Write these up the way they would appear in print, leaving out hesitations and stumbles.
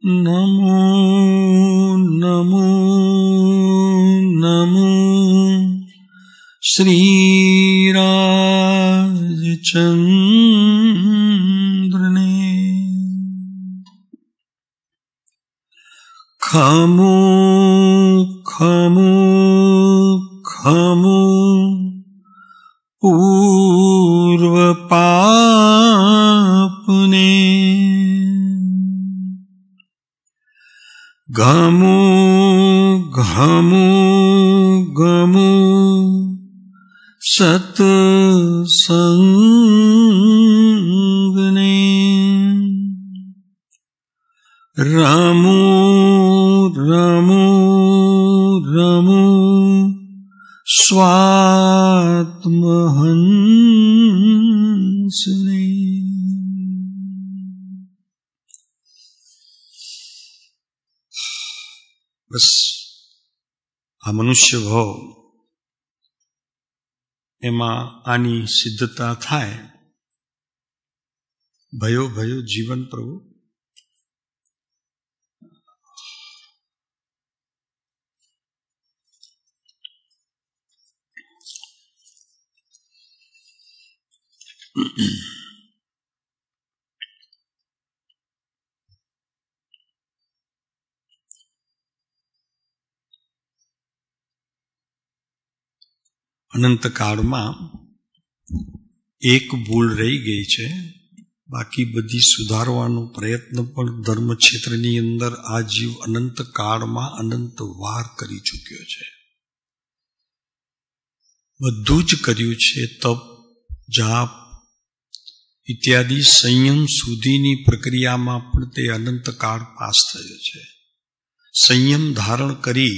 નમો નમો નમો શ્રી રાજચંદ્રને. ખમો ખમો ખમો પૂર્વ પાપને. ગમો ગમો ગમો સત્સંગને. રમો રમો રમો સ્વાત્મહંસને. બસ આ મનુષ્ય ભાવ એમાં આની સિદ્ધતા થાય. ભયો ભયો જીવન પ્રભુ અનંતકાળમાં એક ભૂલ રહી ગઈ છે. બાકી બધી સુધારવાનો પ્રયત્ન પણ ધર્મ ક્ષેત્રની અંદર આ જીવ અનંતકાળમાં અનંત વાર કરી ચૂક્યો છે. બધું જ કર્યું છે. તપ, જાપ ઇત્યાદિ સંયમ સુધીની પ્રક્રિયામાં પણ તે અનંતકાળ પાસ થયો છે. સંયમ ધારણ કરી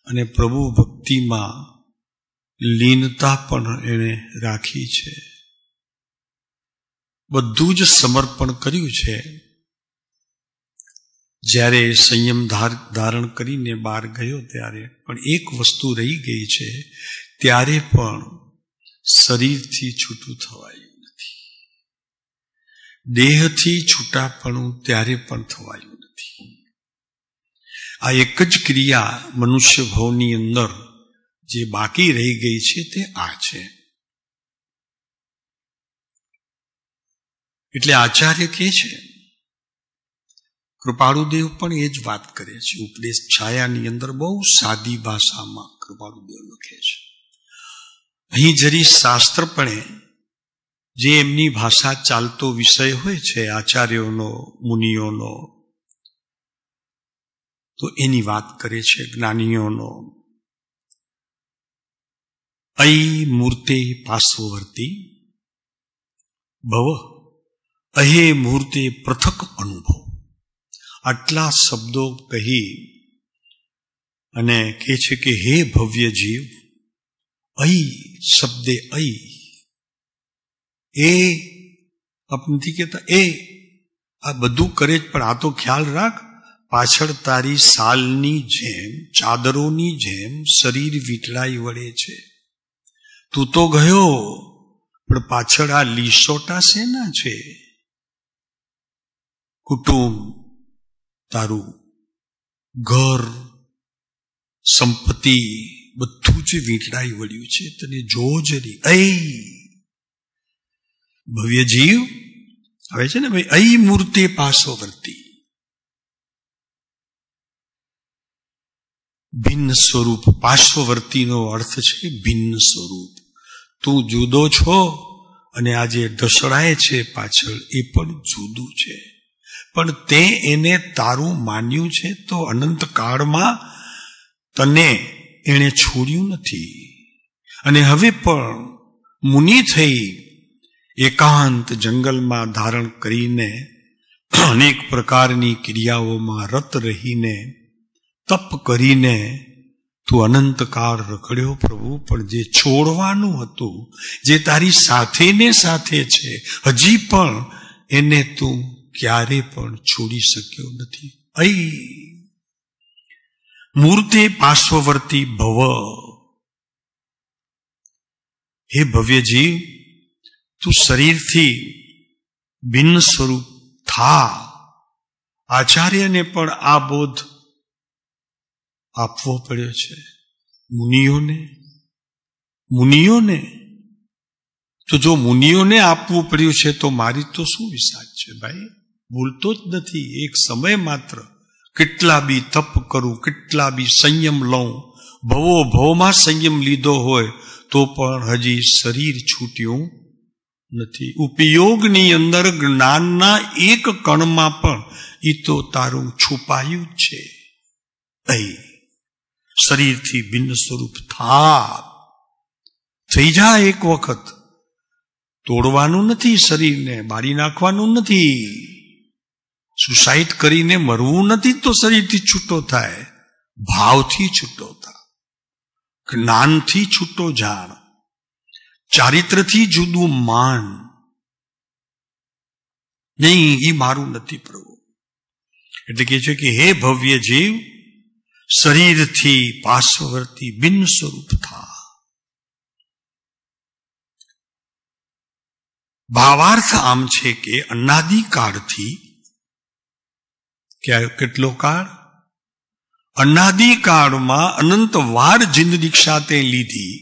અને પ્રભુ ભક્તિમાં લીનતા પણ એણે રાખી છે. બધું જ સમર્પણ કર્યું છે. જ્યારે સંયમ ધારણ કરીને બહાર ગયો ત્યારે પણ એક વસ્તુ રહી ગઈ છે. ત્યારે પણ શરીરથી છૂટું થવાયું નથી. દેહથી છૂટાપણું ત્યારે પણ થવાયું નથી. આ એક જ ક્રિયા મનુષ્ય ભાવની અંદર જે બાકી રહી ગઈ છે તે આ છે. એટલે આચાર્ય કહે છે, કૃપાળુદેવ પણ એ જ વાત કરે છે. ઉપદેશ છાયાની અંદર બહુ સાદી ભાષામાં કૃપાળુદેવ લખે છે. અહીં જરી શાસ્ત્રપણે જે એમની ભાષા ચાલતો વિષય હોય છે આચાર્યોનો, મુનિઓનો, તો એની વાત કરે છે. જ્ઞાનીઓનો અયી મૂર્તે પાર્શ્વવર્તી ભવ અહે મૂર્તે પૃથક અનુભવ. આટલા શબ્દો કહી અને કહે છે કે હે ભવ્ય જીવ, અહી શબ્દે અહી એ નથી કહેતા એ આ બધું કરે જ, પણ આ તો ખ્યાલ રાખ, પાછળ તારી સાલની જેમ, ચાદરોની જેમ શરીર વીંટળાઈ વળે છે. તું તો ગયો, પણ પાછળ આ લીસોટા શેના છે? કુટુંબ, તારું ઘર, સંપત્તિ બધું જ વીંટળાઈ વળ્યું છે. તને જોજરી અઈ ભવ્ય જીવ આવે છે ને ભાઈ, અઈ મૂર્તે પાર્શ્વવર્તી. ભિન્ન સ્વરૂપ. પાર્શ્વવર્તીનો અર્થ છે ભિન્ન સ્વરૂપ. તું જુદો છો અને આ જે ઢસડાય છે પાછળ એ પણ જુદું છે. પણ તે એને તારું માન્યું છે તો અનંતકાળમાં તને એણે છોડ્યું નથી. અને હવે પણ મુનિ થઈ એકાંત જંગલમાં ધારણ કરીને અનેક પ્રકારની ક્રિયાઓમાં રત રહીને તપ કરીને તું અનંતકાળ રખડ્યો પ્રભુ, પણ જે છોડવાનું હતું, જે તારી સાથે ને સાથે છે, હજી પણ એને તું ક્યારે પણ છોડી શક્યો નથી. અઈ મૂર્તે પાર્શ્વવર્તી ભવ. હે ભવ્ય જીવ, તું શરીરથી ભિન્ન સ્વરૂપ થા. આચાર્યને પણ આ બોધ આપવો પડ્યો છે. મુનિઓને તો જો મુનિઓને આપવું પડ્યું છે તો મારી તો શું વિસાજ છે ભાઈ? ભૂલતો જ નથી. એક સમય માત્ર કેટલા બી તપ કરું, કેટલા બી સંયમ લઉં, ભવોમાં સંયમ લીધો હોય તો પણ હજી શરીર છૂટ્યું નથી. ઉપયોગની અંદર જ્ઞાનના એક કણમાં પણ એ તો તારું છુપાયું જ છે. અહીં શરીરથી ભિન્ન સ્વરૂપ થઈ જા. એક વખત તોડવાનું નથી, શરીરને બાળી નાખવાનું નથી, સુસાઇડ કરીને મરવું નથી તો શરીરથી છૂટો થાય. ભાવથી છૂટો થા, જ્ઞાનથી છૂટો જાણ, ચારિત્રથી જુદું માન. નહીં, એ મારું નથી પ્રભુ. એટલે કે છે કે હે ભવ્ય જીવ, શરીરથી પાર્શ્વવર્તી બિન સ્વરૂપ થા. ભાવાર્થ આમ છે કે અનાદિકાળથી, કેટલો કાળ? અનાદિકાળમાં અનંત વાર જીંદ દીક્ષા તે લીધી,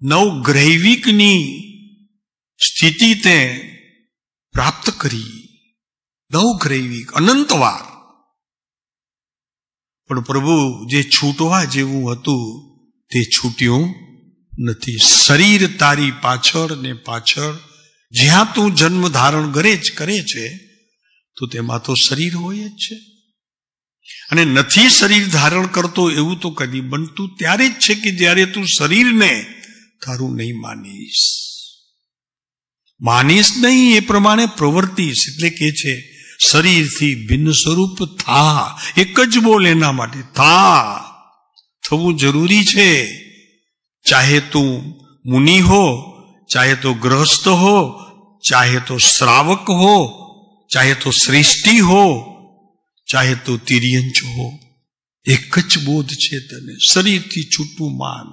નવગ્રૈવિકની સ્થિતિ તે પ્રાપ્ત કરી. નવગ્રૈવિક અનંત વાર. પણ પ્રભુ જે છૂટવા જેવું હતું તે છૂટ્યું નથી. શરીર તારી પાછળ ને પાછળ, જ્યાં તું જન્મ ધારણ કરે છે તો તેમાં તો શરીર હોય જ છે. અને નથી શરીર ધારણ કરતો એવું તો કદી બનતું ત્યારે જ છે કે જ્યારે તું શરીરને તારું નહીં માનીશ નહીં, એ પ્રમાણે પ્રવર્તીશ. એટલે કે છે શરીરથી ભિન્ન સ્વરૂપ થા. એક જ બોલ એના માટે, થવું જરૂરી છે. ચાહે તું મુનિ હો, ચાહે તો ગ્રહસ્થ હો, ચાહે તો શ્રાવક હો, ચાહે તો શ્રેષ્ઠી હો, ચાહે તો તિર્યંચ હો, એક જ બોધ છે તને. શરીરથી છૂટું માન,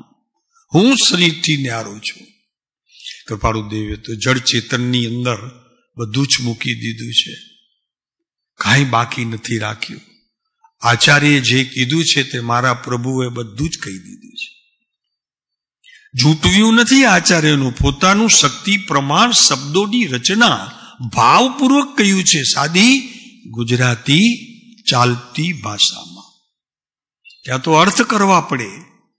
હું શરીરથી ન્યારો છું. કૃપાળુ દેવે તો જળ ચેતનની અંદર બધું જ મૂકી દીધું છે, કાંઈ બાકી નથી રાખ્યું. આચાર્યએ જે કીધું છે તે મારા પ્રભુએ બધું જ કહી દીધું છે. જૂટવ્યું નથી આચાર્યનું. પોતાનું શક્તિ પ્રમાણ શબ્દોની રચના ભાવપૂર્વક કહ્યું છે, સાદી ગુજરાતી ચાલતી ભાષામાં. ત્યાં તો અર્થ કરવા પડે.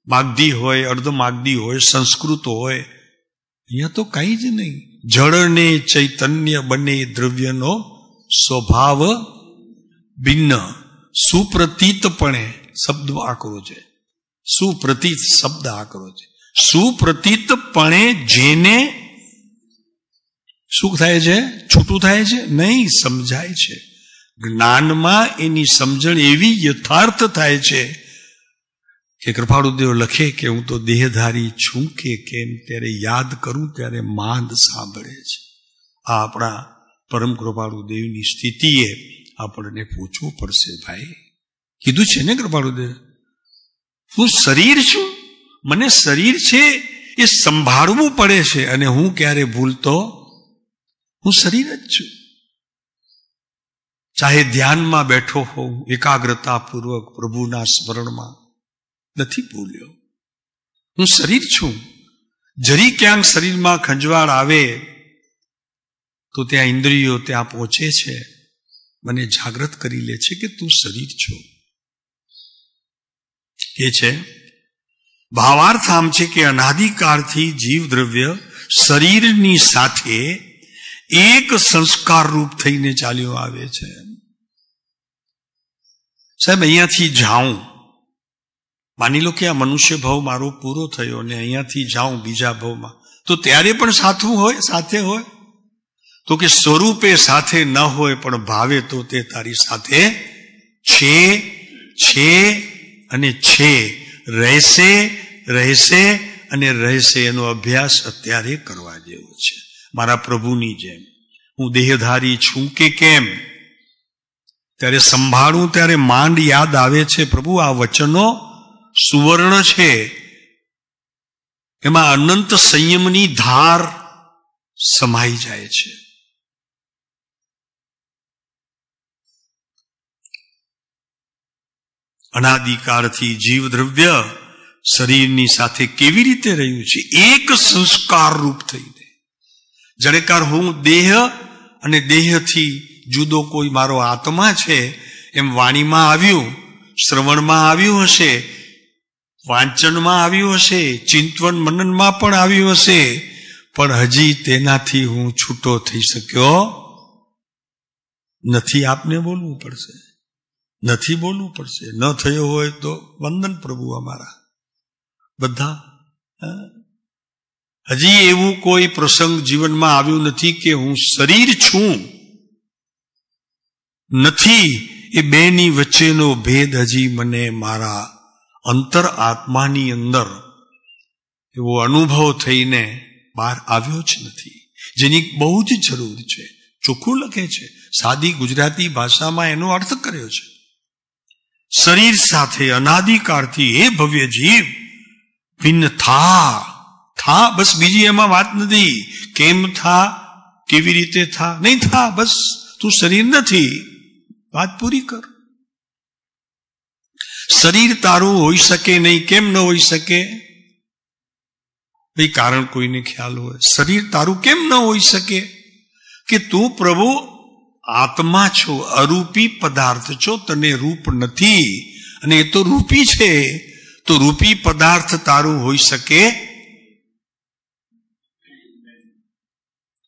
માગધી હોય, અર્ધ માગધી હોય, સંસ્કૃત હોય. અહીંયા તો કઈ જ નહીં. જળ ને ચૈતન્ય બંને દ્રવ્યનો સ્વભાવ ભિન્ન. સુપ્રતીતપણે શબ્દ આકરો છે. સુપ્રતીત શબ્દ આકરો છે. સુપ્રતીતપણે જેને શું થાય છે? છૂટું થાય છે? નહીં, સમજાય છે. જ્ઞાનમાં એની સમજણ એવી યથાર્થ થાય છે કે કૃપાળુદેવ લખે કે હું તો દેહધારી છું કે કેમ, ત્યારે યાદ કરું ત્યારે માંદ સાંભળે છે. આ આપણા પરમ કૃપાળુદેવની સ્થિતિએ આપણને પૂછવું પડશે. ભાઈ કીધું છે ને કૃપાળુદેવ, હું શરીર છું, મને શરીર છે એ સંભાળવું પડે છે. અને હું ક્યારે ભૂલતો? હું શરીર જ છું. ચાહે ધ્યાનમાં બેઠો હોઉં, એકાગ્રતાપૂર્વક પ્રભુના સ્મરણમાં, નથી ભૂલ્યો. હું શરીર છું. જરી ક્યાંક શરીરમાં ખંજવાળ આવે તો ત્યાં ઇન્દ્રિયો ત્યાં પહોંચે છે, મને જાગૃત કરી લે છે કે તું શરીર છો. એ છે ભાવાર્થ આમ છે કે અનાદિકાળથી જીવ દ્રવ્ય શરીરની સાથે એક સંસ્કાર રૂપ થઈને ચાલ્યો આવે છે. સાહેબ અહીંયાથી જાઉં, માની લો કે આ મનુષ્ય ભાવ મારો પૂરો થયો અને અહીંયાથી જાઉં બીજા ભાવમાં, તો ત્યારે પણ સાથવું હોય, સાથે હોય? તો કે સ્વરૂપે સાથે ન હોય પણ ભાવે તો તે તારી સાથે છે અને છે, રહેશે અને રહેશે. એનો અભ્યાસ અત્યારે કરવા જેવો છે. મારા પ્રભુની જેમ હું દેહધારી છું કે કેમ, ત્યારે સંભાળું ત્યારે માંડ યાદ આવે છે, પ્રભુ આ વચનો સુવર્ણ છે, એમાં અનંત સંયમની ધાર સમાઈ જાય છે. અનાદિકાળથી જીવ દ્રવ્ય શરીરની સાથે કેવી રીતે રહ્યું છે? એક સંસ્કાર રૂપ થઈને. જડેકાર હું દેહ અને દેહથી જુદો કોઈ મારો આત્મા છે એમ વાણીમાં આવ્યું, શ્રવણમાં આવ્યું હશે, વાંચનમાં આવ્યું હશે, ચિંતન મનનમાં પણ આવ્યું હશે, પણ હજી તેનાથી હું છૂટો થઈ શક્યો નથી. આપને બોલવું પડશે, નથી બોલવું પડશે. ન થયો હોય તો વંદન પ્રભુ અમારા બધા. હજી એવું કોઈ પ્રસંગ જીવનમાં આવ્યું નથી કે હું શરીર છું નથી, એ બેની વચ્ચેનો ભેદ હજી મને મારા અંતર આત્માની અંદર એવો અનુભવ થઈને બહાર આવ્યો જ નથી, જેની બહુ જ જરૂર છે. ચોખ્ખું લખે છે, સાદી ગુજરાતી ભાષામાં એનો અર્થ કર્યો છે. શરીર સાથે અનાદિકાળથી એ ભવ્ય જીવ ભિન્ન થા, બસ બીજી એમાં વાત નથી. કેમ થા, કેવી રીતે થા, નહીં થા, બસ તું શરીર નથી, વાત પૂરી કર. શરીર તારું હોઈ શકે નહીં. કેમ ન હોઈ શકે? ભાઈ કારણ કોઈને ખ્યાલ હોય. શરીર તારું કેમ ન હોઈ શકે? કે તું પ્રભુ આત્મા છો, અરૂપી પદાર્થ છો, તને રૂપ નથી, અને એ તો રૂપી છે. તો રૂપી પદાર્થ તારું હોઈ શકે?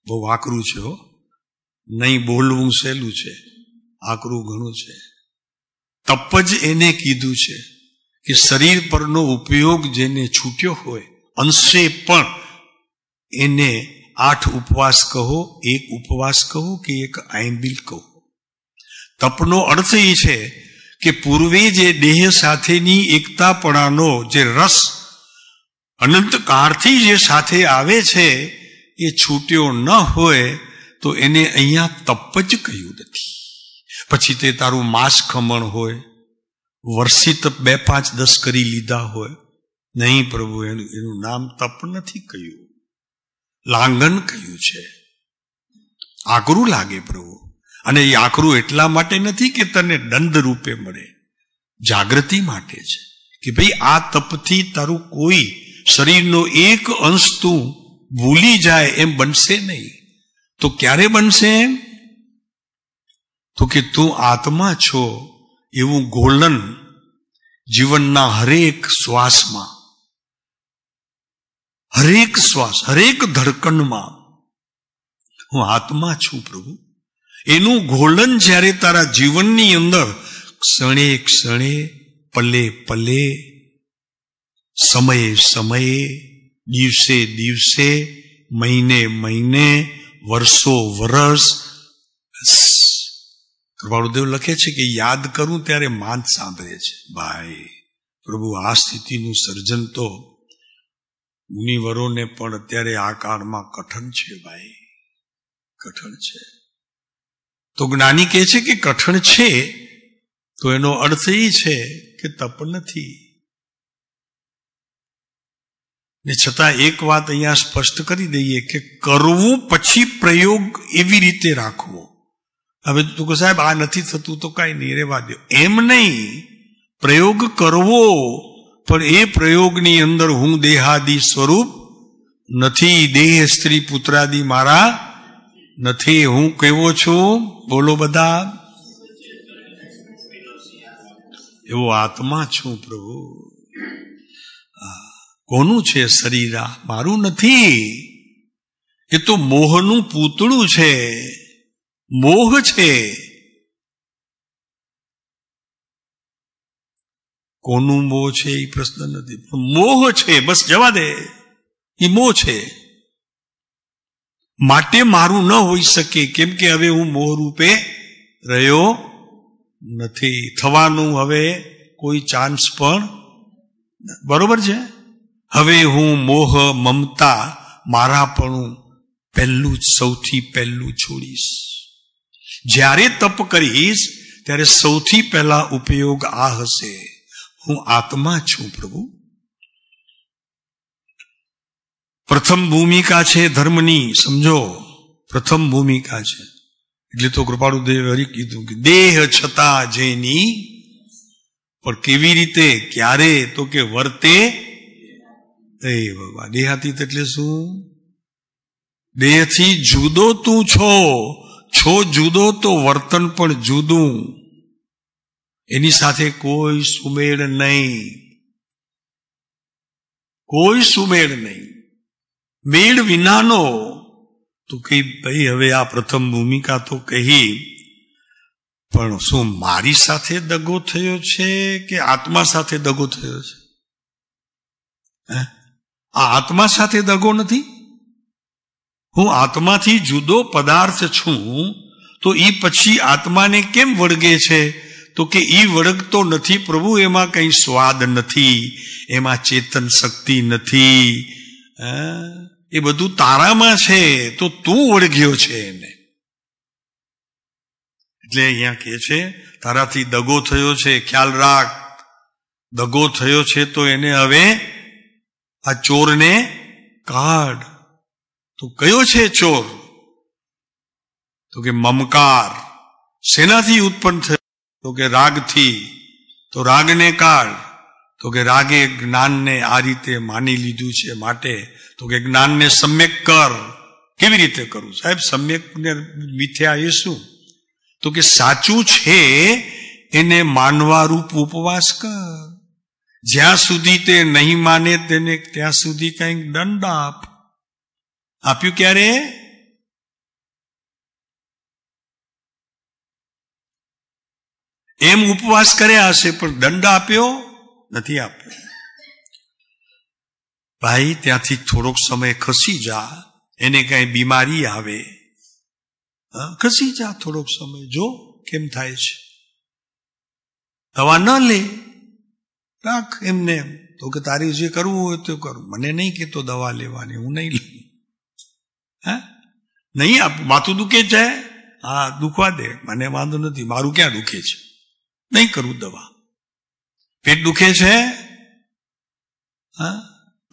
બહુ આકરું છે હો, નહીં બોલવું સહેલું છે, આકરું ઘણું છે. તપ જ એને કીધું છે કે શરીર પરનો ઉપયોગ જેને છૂટ્યો હોય અંશે પણ એને 8 ઉપવાસ કહો, 1 ઉપવાસ કહો કે 1 આંબીલ કહો. તપનો અર્થ એ છે કે પૂર્વે જે દેહ સાથેની એકતાપણાનો જે રસ અનંત કાળથી જે સાથે આવે છે એ છૂટ્યો ન હોય તો એને અહીંયા તપ જ કહ્યું નથી. પછી તે તારું માંસ ખમણ હોય, વર્ષિત 2, 5, 10 કરી લીધા હોય, નહીં પ્રભુ, એનું નામ તપ નથી કહ્યું, લાંઘન કહ્યું છે. આકરું લાગે પ્રભુ, અને એ આકરું એટલા માટે નથી કે તને દંડ રૂપે મળે, જાગૃતિ માટે છે કે ભાઈ આ તપથી તારું કોઈ શરીરનો એક અંશ તું ભૂલી જાય એમ બનશે નહીં. તો ક્યારે બનશે એમ? તો કે તું આત્મા છો એવું ગોલન જીવનના હરેક શ્વાસમાં, હરેક શ્વાસ, હરેક ધડકણમાં હું આત્મા છું પ્રભુ, એનું ગોલન જ્યારે તારા જીવનની અંદર ક્ષણે ક્ષણે, પલે પલે, સમયે સમયે, દિવસે દિવસે, મહિને મહિને, વર્ષો વર્ષ. કૃપાળુદેવ લખે છે કે યાદ કરું ત્યારે માંદ સાંભળે છે. ભાઈ પ્રભુ, આ સ્થિતિનું સર્જન તો મુનિવરોને પણ અત્યારે આ કાળમાં કઠણ છે. ભાઈ કઠણ છે. તો જ્ઞાની કહે છે કે કઠણ છે તો એનો અર્થ એ છે કે તપ નથી. ને છતાં એક વાત અહીંયા સ્પષ્ટ કરી દઈએ કે કરવું પછી પ્રયોગ એવી રીતે રાખવો. હવે તું કહે સાહેબ આ નથી થતું તો કાંઈ નહીં, રહેવા દો, એમ નહીં. પ્રયોગ કરવો, પણ એ પ્રયોગની અંદર હું દેહાદી સ્વરૂપ નથી, દેહ સ્ત્રી પુત્રાદિ મારા નથી. હું કેવો છું? બોલો બધા. એવો આત્મા છું પ્રભુ. કોનું છે શરીર? મારું નથી. એ તો મોહનું પૂતળું છે, મોહ છે. કોનું મોહ છે એ પ્રશ્ન નથી, પણ મોહ છે. બસ જવા દે, એ મોહ છે. માટે મારું ન હોઈ શકે, કેમ કે હવે હું મોહ રૂપે રહ્યો નથી. થવાનું હવે કોઈ ચાન્સ પણ, બરોબર છે. હવે હું મોહ મમતા મારાપણું પહેલું જ, સૌથી પહેલું છોડીશ. જ્યારે તપ કરીશ ત્યારે સૌથી પહેલા ઉપયોગ આ હશે, હું આત્મા છું પ્રભુ. પ્રથમ ભૂમિકા છે ધર્મની, સમજો, પ્રથમ ભૂમિકા છે. એટલે તો કૃપાળુદેવ હરી કીધું કે દેહ છતાં જેની પણ કેવી રીતે, ક્યારે? તો કે વર્તે એ ભગવાન. દેહાતીત એટલે શું? દેહથી જુદો તું છો જુદો તો વર્તન પણ જુદું. એની સાથે કોઈ સુમેળ નહીં, કોઈ સુમેળ નહીં, મેળ વિનાનો. તો કઈ ભાઈ હવે આ પ્રથમ ભૂમિકા તો કહી, પણ શું મારી સાથે દગો થયો છે કે આત્મા સાથે દગો થયો છે? આ આત્મા સાથે દગો નથી. હું આત્માથી જુદો પદાર્થ છું, તો એ પછી આત્માને કેમ વળગે છે? તો કે એ વળગતો નથી પ્રભુ, એમાં કઈ સ્વાદ નથી, એમાં ચેતન શક્તિ નથી, એ બધું તારામાં છે, તો તું વળગ્યો છે એને. એટલે અહીંયા કહે છે તારાથી દગો થયો છે, ખ્યાલ રાખ. દગો થયો છે તો એને હવે આ ચોરને કાઢ. તો કયો છે ચોર? તો કે મમકાર. શેનાથી ઉત્પન્ન થયો? તો કે રાગથી. તો રાગને કાઢ. તો કે રાગે જ્ઞાનને આ રીતે માની લીધું છે, માટે તો કે જ્ઞાનને સમ્યક કર. કેવી રીતે કરું સાહેબ? સમ્યક ને મિથ્યા એ શું? તો કે સાચું છે એને માનવા રૂપ ઉપવાસ કર. જ્યાં સુધી તે નહીં માને તેને ત્યાં સુધી કંઈક દંડ આપ. આપ્યું ક્યારે? એમ ઉપવાસ કર્યા હશે, પણ દંડ આપ્યો નથી આપ્યો. ભાઈ ત્યાંથી થોડોક સમય ખસી જા. એને કઈ બીમારી આવે, ખસી જા થોડોક સમય, જો કેમ થાય છે. દવા ન લે, રાખ એમને એમ. તો કે તારે જે કરવું હોય તો કરું, મને નહીં કહેતો દવા લેવાની, હું નહીં લઉં. નહીં આપ. માથું દુખે છે, હા દુખવા દે, મને વાંધો નથી, મારું ક્યાં દુખે છે, નહીં કરું દવા. પેટ દુખે છે,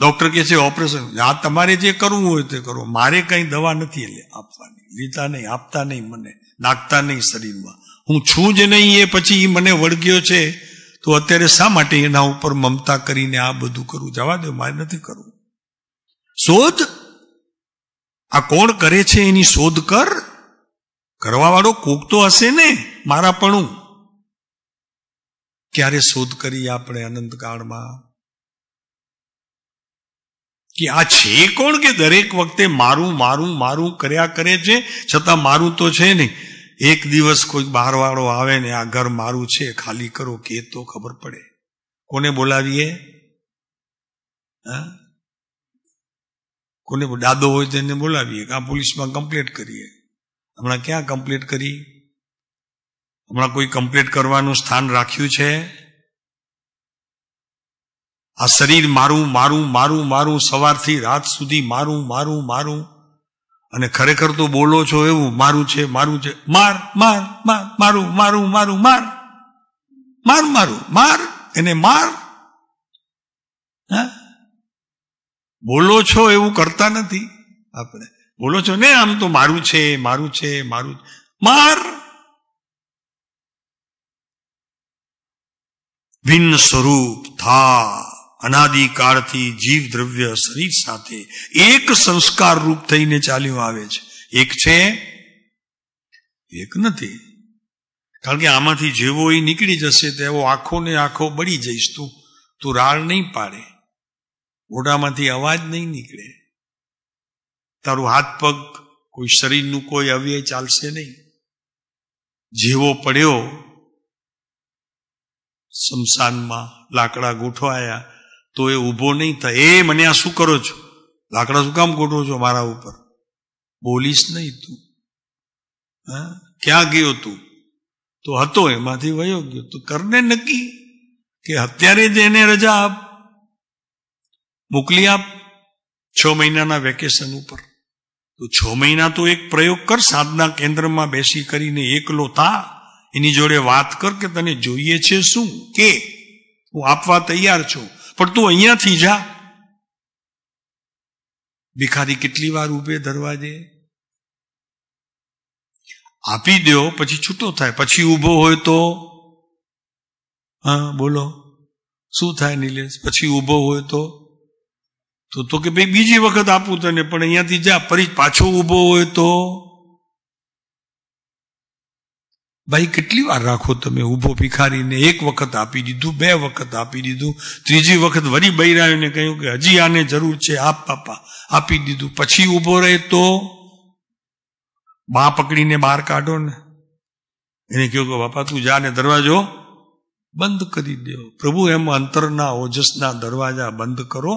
ડોક્ટર કહે છે ઓપરેશન, આ તમારે જે કરવું હોય તે કરો, મારે કઈ દવા નથી આપવાની. લીધા નહીં, આપતા નહીં, મને નાખતા નહીં શરીરમાં. હું છું જ નહીં, એ પછી મને વળગ્યો છે, તો અત્યારે શા માટે એના ઉપર મમતા કરીને આ બધું કરું? જવા દો, મારે નથી કરવું. શોધ. આ કોણ કરે છે એની શોધ કર. કરવા વાળો કોક તો હશે ને. મારાપણું ક્યારે શોધ કરી આપણે અનંતકાળમાં? કે આ છે કોણ કે દરેક વખતે મારું મારું મારું કર્યા કરે છે, છતાં મારું તો છે નહીં. એક દિવસ કોઈ બહાર વાળો આવે ને આ ઘર મારું છે, ખાલી કરો કે તો ખબર પડે. કોને બોલાવીએ? કોને? દાદો હોય તેને બોલાવીએ, કાં પોલીસમાં કમ્પ્લેટ કરીએ. હમણાં ક્યાં કમ્પ્લેટ કરી? હમણાં કોઈ કમ્પ્લેટ કરવાનું સ્થાન રાખ્યું છે? આ શરીર મારું મારું મારું મારું, સવારથી રાત સુધી મારું મારું મારું. અને ખરેખર તો બોલો છો એવું, મારું છે મારું છે. માર માર માર, મારું મારું મારું, માર માર મારું માર, એને માર. બોલો છો એવું કરતા નથી આપણે. બોલો છો ને આમ તો મારું છે મારું છે મારું, માર. ભિન્ન સ્વરૂપ થા. અનાદિકાળથી જીવ દ્રવ્ય શરીર સાથે એક સંસ્કાર રૂપ થઈને ચાલ્યું આવે છે. એક છે, એક નથી. કારણ કે આમાંથી જેવો એ નીકળી જશે તેવો આખો ને આખો બળી જઈશ. તું રાળ નહીં પાડે, મોઢામાંથી અવાજ નહીં નીકળે, તારું હાથ પગ કોઈ શરીરનું કોઈ અવયવ ચાલશે નહીં. જેવો પડ્યો શમશાનમાં, લાકડા ગોઠવાયા તો એ ઊભો નહીં થાય. એ મને આ શું કરો છો? લાકડા શું કામ ગોઠવો છો મારા ઉપર? બોલીશ નહીં તું. ક્યાં ગયો તું? તો હતો એમાંથી વયો ગયો. તો કરને નક્કી કે અત્યારે જ એને રજા આપ, મોકલી આપ 6 મહિનાના વેકેશન ઉપર. તો 6 મહિના તો એક પ્રયોગ કર, સાધના કેન્દ્રમાં બેસી કરીને એકલો થા, એની જોડે વાત કર કે તને જોઈએ છે શું, કે હું આપવા તૈયાર છું, પણ તું અહીંયાથી જા. ભિખારી કેટલી વાર ઉભે દરવાજે? આપી દો પછી છૂટો થાય. પછી ઊભો હોય તો હા બોલો, શું થાય નિલેશ? પછી ઊભો હોય તો કે ભાઈ બીજી વખત આપું તને, પણ અહીંયાથી જા. ફરી પાછો ઊભો હોય તો ભાઈ કેટલી વાર રાખો તમે ઊભો ભિખારીને? એક વખત આપી દીધું, 2 વખત આપી દીધું, ત્રીજી વખત વળી બૈરાઓને કહ્યું કે હજી આને જરૂર છે, આપ પાપા, આપી દીધું. પછી ઊભો રહે તો બા પકડીને બહાર કાઢો ને, એને કહ્યું કે બાપા તું જા ને દરવાજો બંધ કરી દો. પ્રભુ એમ અંતરના ઓજસના દરવાજા બંધ કરો.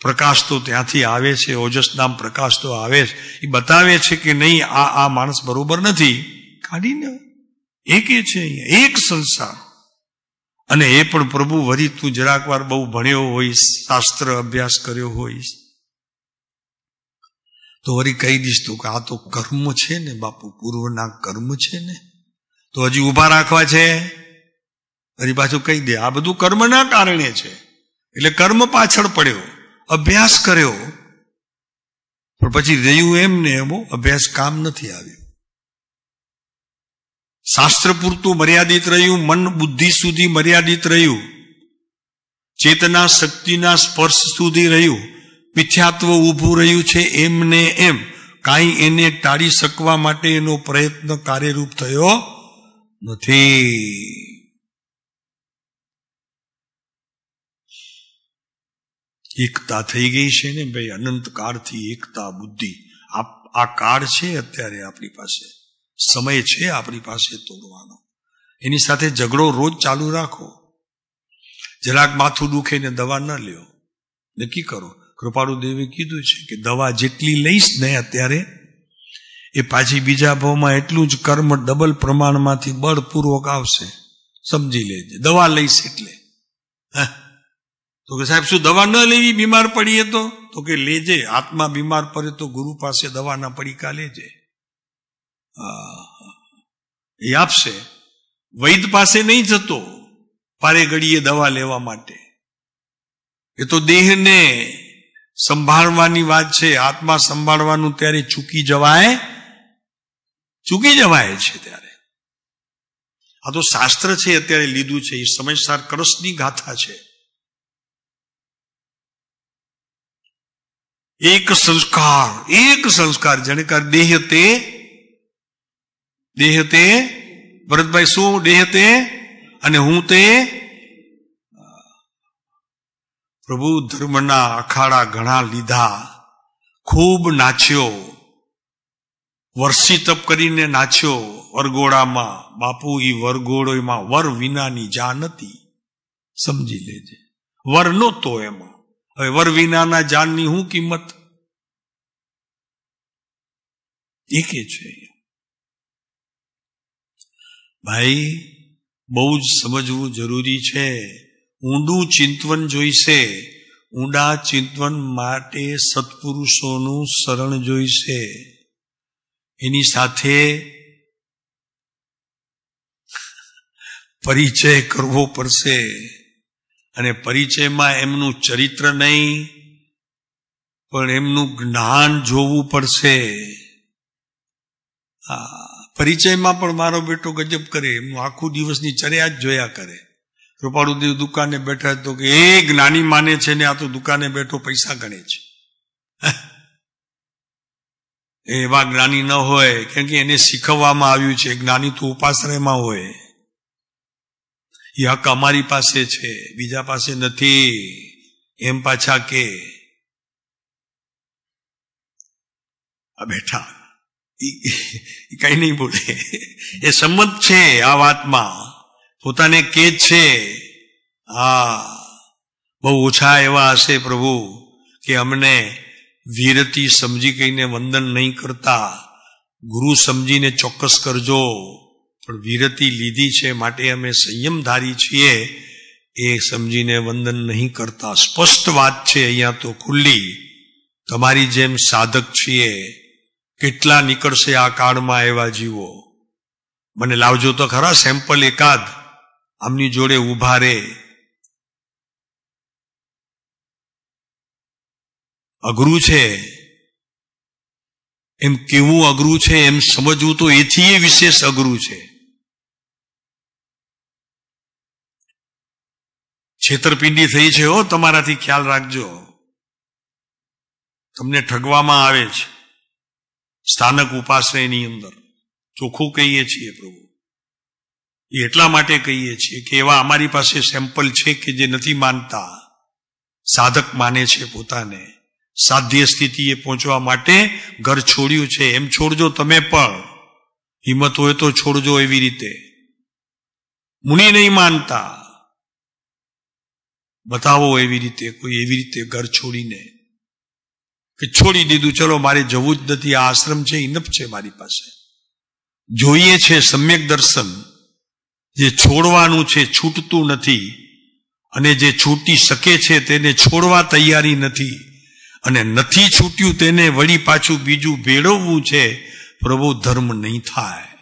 પ્રકાશ તો ત્યાંથી આવે છે, ઓજસના પ્રકાશ તો આવે છે. એ બતાવે છે કે નહીં આ માણસ બરોબર નથી, કાઢીને. એક એ છે અહીંયા એક સંસાર. અને એ પણ પ્રભુ વરી તું જરાક વાર બહુ ભણ્યો હોઈશ, શાસ્ત્ર અભ્યાસ કર્યો હોઈશ તો વળી કહી દઈશ તું કે આ તો કર્મ છે ને બાપુ, પૂર્વના કર્મ છે ને, તો હજી ઊભા રાખવા છે. હજી પાછું કહી દે આ બધું કર્મના કારણે છે, એટલે કર્મ પાછળ પડ્યો, અભ્યાસ કર્યો, પણ પછી રહ્યું એમને એમ અભ્યાસ કામ નથી આવ્યો. શાસ્ત્ર પૂરતું મર્યાદિત રહ્યું, મન બુદ્ધિ સુધી મર્યાદિત રહ્યું, ચેતના શક્તિના સ્પર્શ સુધી રહ્યું, મિથ્યાત્વ ઊભું રહ્યું છે એમને એમ. કાંઈ એને ટાળી શકવા માટે એનો પ્રયત્ન કાર્યરૂપ થયો નથી. એકતા થઈ ગઈ છે ને ભાઈ, અનંત કાળથી એકતા બુદ્ધિ. આ કાળ છે અત્યારે આપણી પાસે, સમય છે આપણી પાસે તોડવાનો. એની સાથે ઝઘડો રોજ ચાલુ રાખો. જરાક માથું દુખે ને દવા ન લ્યો, નક્કી કરો. કૃપાળુ દેવે કીધું છે કે દવા જેટલી લઈશ ને અત્યારે એ પાછી બીજા ભાવમાં એટલું જ કર્મ ડબલ પ્રમાણમાંથી બળપૂર્વક આવશે, સમજી લેજે. દવા લઈશ એટલે તો કે સાહેબ શું દવા ન લેવી બીમાર પડીએ તો કે લેજે. આત્મા બીમાર પડે તો ગુરુ પાસે દવાના પડીકા લેજે, એ આપશે. વૈદ પાસે નહીં જતો પારે ઘડીએ દવા લેવા માટે. એ તો દેહને સંભાળવાની વાત છે. આત્મા સંભાળવાનું ત્યારે ચૂકી જવાય છે ત્યારે. આ તો શાસ્ત્ર છે અત્યારે લીધું છે, એ સમયસાર કળશની ગાથા છે. એક સંસ્કાર જેને કર દેહ તે ભરતભાઈ શું દેહ તે અને હું તે. પ્રભુ ધર્મના અખાડા ઘણા લીધા, ખૂબ નાચ્યો, વર્ષી તપ કરીને નાચ્યો વરઘોડામાં. બાપુ ઈ વરઘોડોમાં વર વિનાની જા નથી, સમજી લેજે. વર નહોતો એમાં. હવે વર વિનાના જાનની શું કિંમત? એકે છે ભાઈ, બહુ જ સમજવું જરૂરી છે. ઊંડું ચિંતન જોઈશે. ઊંડા ચિંતન માટે સત્પુરુષોનું શરણ જોઈશે. એની સાથે પરિચય કરવો પડશે. અને પરિચયમાં એમનું ચરિત્ર નહીં પણ એમનું જ્ઞાન જોવું પડશે. પરિચયમાં પણ મારો બેટો ગજબ કરે, એમનું આખું દિવસની ચર્યા જ જોયા કરે. કૃપાળુદેવ દુકાને બેઠા તો કે એ જ્ઞાની માને છે ને આ તો દુકાને બેઠો પૈસા ગણે છે. એવા જ્ઞાની ન હોય, કેમ કે એને શીખવવામાં આવ્યું છે જ્ઞાની તો ઉપાશ્રયમાં હોય. એ હક અમારી પાસે છે, બીજા પાસે નથી, એમ પાછા કે આ બેઠા કઈ નહીં બોલે. એ સંમત છે આ વાતમાં, પોતાને કે છે. બહુ ઓછા એવા હશે પ્રભુ કે અમને વીરતી સમજી કહીને વંદન નહીં કરતા. ગુરુ સમજીને ચોક્કસ કરજો, પણ વીરતી લીધી છે માટે અમે સંયમધારી છીએ એ સમજીને વંદન નહીં કરતા. સ્પષ્ટ વાત છે અહીંયા તો ખુલ્લી. તમારી જેમ સાધક છીએ, કેટલા નીકળશે આ કાળમાં એવા જીવો. મને લાવજો તો ખરા સેમ્પલ એકાદ, આમની જોડે ઉભા રે. અઘરું છે એમ કેવું અઘરું છે એમ સમજવું તો એથી વિશેષ અઘરું છે. છેતરપિંડી થઈ છે, તમારાથી ખ્યાલ રાખજો. તમને ઠગવામાં આવે છે. સ્થાનક ઉપાશ્રયની અંદર ચોખ્ખું કહીએ છીએ પ્રભુ. એટલા માટે કહીએ છીએ કે એવા અમારી પાસે સેમ્પલ છે કે જે નથી માનતા, સાધક માને છે પોતાને. સાધ્ય સ્થિતિએ પહોંચવા માટે ઘર છોડ્યું છે. એમ છોડજો તમે પણ, હિંમત હોય તો છોડજો. એવી રીતે મુનિ નહીં માનતા, બતાવો એવી રીતે, કોઈ એવી રીતે ઘર છોડીને કે છોડી દીધું, ચલો મારે જવું જ નથી, આ આશ્રમ છે, ઇનફ છે મારી પાસે. જોઈએ છે સમ્યક દર્શન. જે છોડવાનું છે છૂટતું નથી, અને જે છૂટી શકે છે તેને છોડવા તૈયારી નથી, અને નથી છૂટ્યું તેને વળી પાછું બીજું ભેળવવું છે. પ્રભુ ધર્મ નહીં થાય.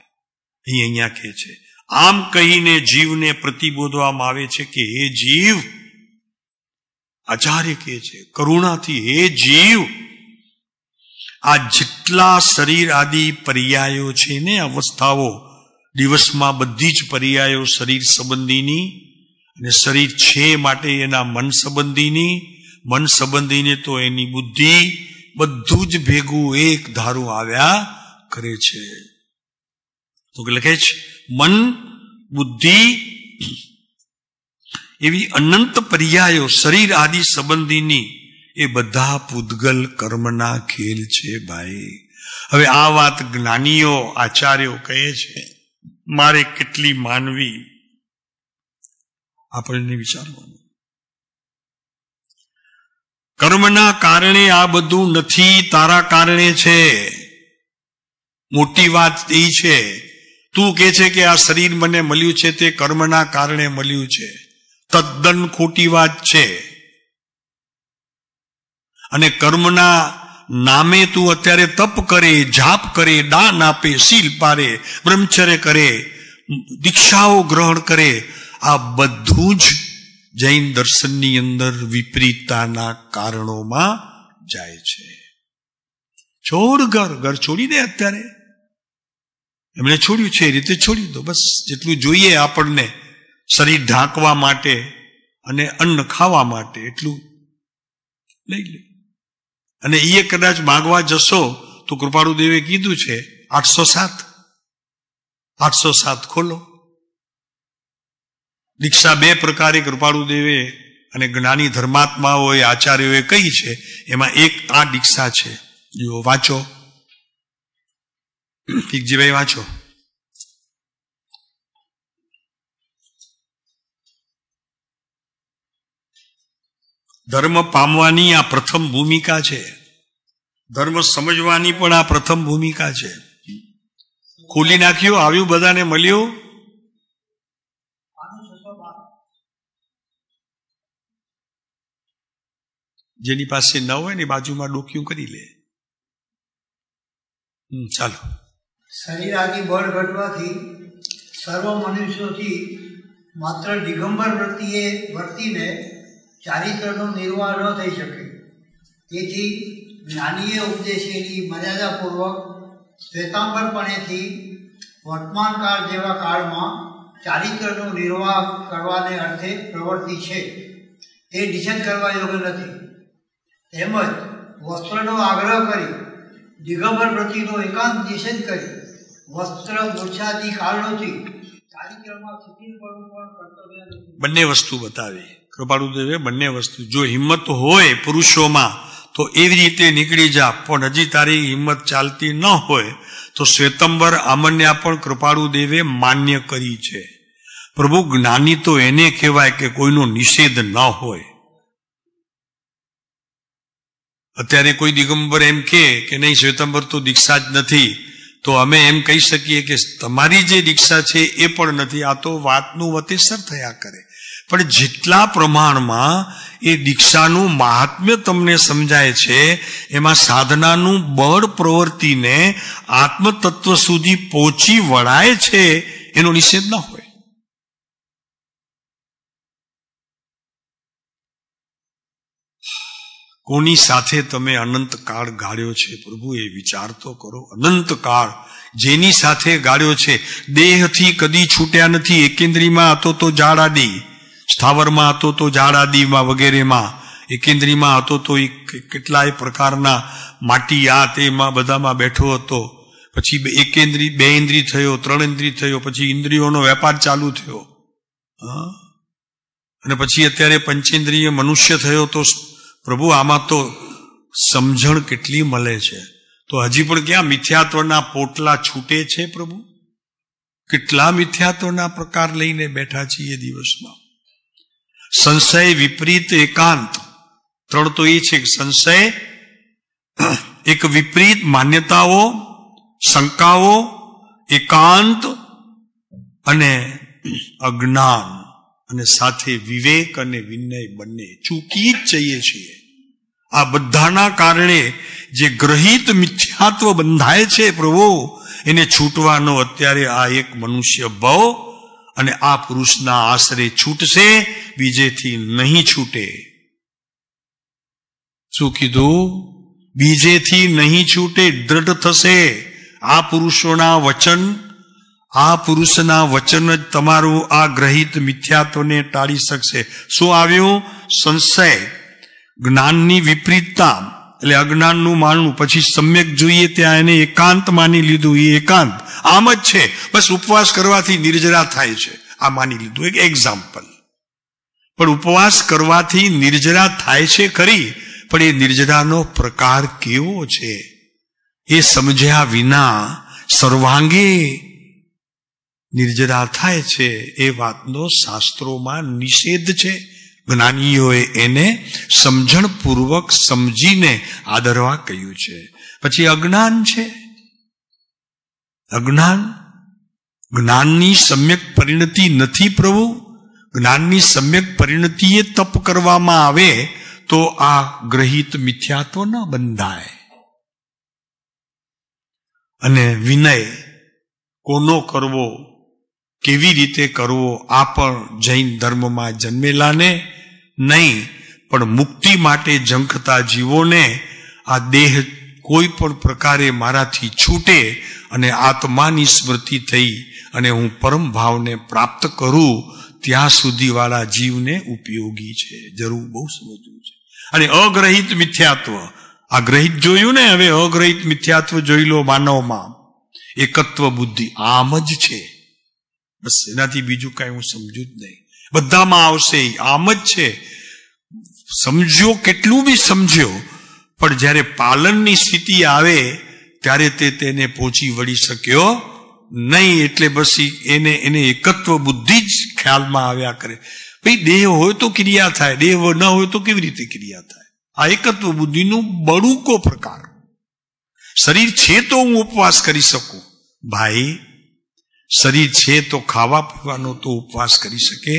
અહીંયા કહે છે. આમ કહીને જીવને પ્રતિબોધવામાં આવે છે કે હે જીવ, આચાર્ય કહે છે કરુણાથી, હે જીવ, આ જેટલા શરીર આદિ પર્યાયો છે ને, અવસ્થાઓ, દિવસમાં બધી જ પર્યાયો શરીર સંબંધીની, અને શરીર છે માટે એના મન સંબંધીની, મન સંબંધીને તો એની બુદ્ધિ, બધું જ ભેગું એક ધારું આવ્યા કરે છે. તો લખે છે મન, બુદ્ધિ, એવી અનંત પર્યાયો શરીર આદિ સંબંધીની, એ બધા પૂતગલ કર્મના ખેલ છે ભાઈ. હવે આ વાત જ્ઞાનીઓ, આચાર્યો કહે છે, મારે કેટલી માનવી, આપણને વિચારવાનું. કર્મના કારણે આ બધું નથી, તારા કારણે છે. મોટી વાત એ છે. તું કે છે કે આ શરીર મને મળ્યું છે તે કર્મના કારણે મળ્યું છે. તદ્દન ખોટી વાત છે. અને કર્મના નામે તું અત્યારે તપ કરે, જાપ કરે, દાન આપે, શીલ પારે, બ્રહ્મચર્ય કરે, દીક્ષાઓ ગ્રહણ કરે, આ બધું જ જૈન દર્શનની અંદર વિપરીતતાના કારણોમાં જાય છે. છોડ ઘર છોડી દે. અત્યારે એમણે છોડ્યું છે એ રીતે છોડી દો. બસ જેટલું જોઈએ આપણને શરીર ઢાંકવા માટે અને અન્ન ખાવા માટે એટલું લઈ લે. અને એ કદાચ માગવા જશો તો કૃપાળુ દેવે કીધું છે 807 ખોલો. દીક્ષા 2 પ્રકારે કૃપાળુ દેવે અને જ્ઞાની ધર્માત્માઓએ, આચાર્યોએ કહી છે. એમાં એક આ દીક્ષા છે. જો વાંચો, ઠીકજીભાઈ વાંચો. ધર્મ પામવાની આ પ્રથમ ભૂમિકા છે. ધર્મ સમજવાની પણ આ પ્રથમ ભૂમિકા છે. ખોલી નાખ્યું, આવ્યું, બધાને મળ્યું. જેની પાસે ન હોય ને બાજુમાં ડોક્યું કરી લે. ચાલો. શરીર આદિ બળ ઘટવાથી સર્વ મનુષ્યોથી માત્ર દિગંબર વર્તીને ચારિત્રનો નિર્વાહ ન થઈ શકે. તેથી જ્ઞાનીએ ઉપદેશેલી મર્યાદાપૂર્વક શ્વેતાંબરપણેથી વર્તમાનકાળ જેવા કાળમાં ચારિત્રનો નિર્વાહ કરવાને અર્થે પ્રવૃત્તિ છે તે નિષેધ કરવા યોગ્ય નથી. તેમજ વસ્ત્રનો આગ્રહ કરી દિગંબર વ્રતિનો એકાંત નિષેધ કરી વસ્ત્ર મૂર્છાદી કારણોથી ચારિત્રમાં શિથિલપણું પણ કર્તવ્ય નથી. બંને વસ્તુ બતાવી કૃપાળુદેવે. બંને વસ્તુ. જો હિંમત હોય પુરુષોમાં તો એવી રીતે નીકળી જા, પણ હજી તારી હિંમત ચાલતી ન હોય તો શ્વેતંબર આમન્યા પણ કૃપાળુદેવે માન્ય કરી છે. પ્રભુ જ્ઞાની તો એને કહેવાય કે કોઈનો નિષેધ ન હોય. અત્યારે કોઈ દિગંબર એમ કે નહીં શ્વેતંબર તો દીક્ષા જ નથી, તો અમે એમ કહી શકીએ કે તમારી જે દીક્ષા છે એ પણ નથી. આ તો વાતનું વતેસર થયા કરે. પણ જેટલા પ્રમાણમાં એ દીક્ષાનું મહાત્મ્ય તમને સમજાય છે, એમાં સાધનાનું બળ પ્રવૃત્તિને આત્મતત્વ સુધી પહોંચી વળાય છે, એનો નિષેધ ન હોય. કોની સાથે તમે અનંતકાળ ગાળ્યો છે પ્રભુ, એ વિચાર તો કરો. અનંતકાળ જેની સાથે ગાળ્યો છે, દેહથી કદી છૂટ્યા નથી. એકેન્દ્રીમાં હતો તો જાડાડી, સ્થાવરમાં હતો તો ઝાડ આદિમાં વગેરેમાં, એકેન્દ્રીમાં હતો તો એ કેટલાય પ્રકારના માટી આ તેમાં બધામાં બેઠો હતો. પછી એકેન્દ્રી 2 ઇન્દ્રિય થયો, 3 ઇન્દ્રિય થયો, પછી ઇન્દ્રિયોનો વેપાર ચાલુ થયો, અને પછી અત્યારે પંચેન્દ્રિય મનુષ્ય થયો. તો પ્રભુ આમાં તો સમજણ કેટલી મળે છે. તો હજી પણ ક્યાં મિથ્યાત્વના પોટલા છૂટે છે પ્રભુ? કેટલા મિથ્યાત્વના પ્રકાર લઈને બેઠા છીએ દિવસમાં. સંશય, વિપરીત, એકાંત. 3 તો એ છે કે સંશય, એક વિપરીત માન્યતાઓ, શંકાઓ, એકાંત અને અજ્ઞાન, અને સાથે વિવેક અને વિનય બંને ચૂકી જ જઈએ છીએ. આ બધાના કારણે જે ગ્રહિત મિથ્યાત્વ બંધાય છે પ્રભુ, એને છૂટવાનો અત્યારે આ એક મનુષ્ય ભવ અને આ પુરુષના આશરે છૂટશે, બીજેથી નહીં છૂટે. શું કીધું? બીજેથી નહીં છૂટે, દ્રઢ થશે. આ પુરુષોના વચન, આ પુરુષના વચન જ તમારું આ ગ્રહિત મિથ્યાત્વને ટાળી શકશે. શું આવ્યું? સંશય, જ્ઞાનની વિપરીતતા, એટલે અજ્ઞાનનું માનવું. પછી સમ્યક જોઈએ ત્યાં એને એકાંત માની લીધું. એ એકાંત આમ જ છે, બસ ઉપવાસ કરવાથી નિર્જરા થાય છે, આ માની લીધું. એક એક્ઝામ્પલ. પણ ઉપવાસ કરવાથી નિર્જરા થાય છે ખરી, પણ એ નિર્જરાનો પ્રકાર કેવો છે એ સમજ્યા વિના સર્વાંગે નિર્જરા થાય છે, એ વાતનો શાસ્ત્રોમાં નિષેધ છે. જ્ઞાનીઓએ એને સમજણપૂર્વક સમજીને આદરવા કહ્યું છે. પછી અજ્ઞાન છે. અજ્ઞાન, જ્ઞાનની સમ્યક પરિણતિ નથી પ્રભુ. જ્ઞાનની સમ્યક પરિણતિએ તપ કરવામાં આવે તો આ ગ્રહિત મિથ્યાત્વ ન બંધાય. અને વિનય કોનો કરવો, કેવી રીતે કરવો, આ પણ જૈન ધર્મમાં જન્મેલાને નહીં, પણ મુક્તિ માટે ઝંખતા જીવોને આ દેહ કોઈ પણ પ્રકારે મારાથી છૂટે અને આત્માની સ્મૃતિ થઈ અને હું પરમ ભાવને પ્રાપ્ત કરું ત્યાં સુધી વાળા જીવને ઉપયોગી છે. જરૂર બહુ સમજવું છે. અને અગ્રહિત મિથ્યાત્વ, આ ગ્રહિત જોયું ને, હવે અગ્રહિત મિથ્યાત્વ જોઈ લો માનવમાં. એકત્વ બુદ્ધિ આમ જ છે, બસ એનાથી બીજું કઈ હું સમજુ જ નહીં. બધામાં આવશે, આમ જ છે. સમજ્યો, કેટલું બી સમજ્યો, પણ જ્યારે પાલનની સ્થિતિ આવે ત્યારે તેને પહોંચી વળી શક્યો નહીં. એટલે બસ એને એકત્વ બુદ્ધિ જ ખ્યાલમાં આવ્યા કરે. ભાઈ દેહ હોય તો ક્રિયા થાય, દેહ ન હોય તો કેવી રીતે ક્રિયા થાય? આ એકત્વ બુદ્ધિનું બળુકો પ્રકાર. શરીર છે તો હું ઉપવાસ કરી શકું. ભાઈ શરીર છે તો ખાવા પીવાનો તો ઉપવાસ કરી શકે.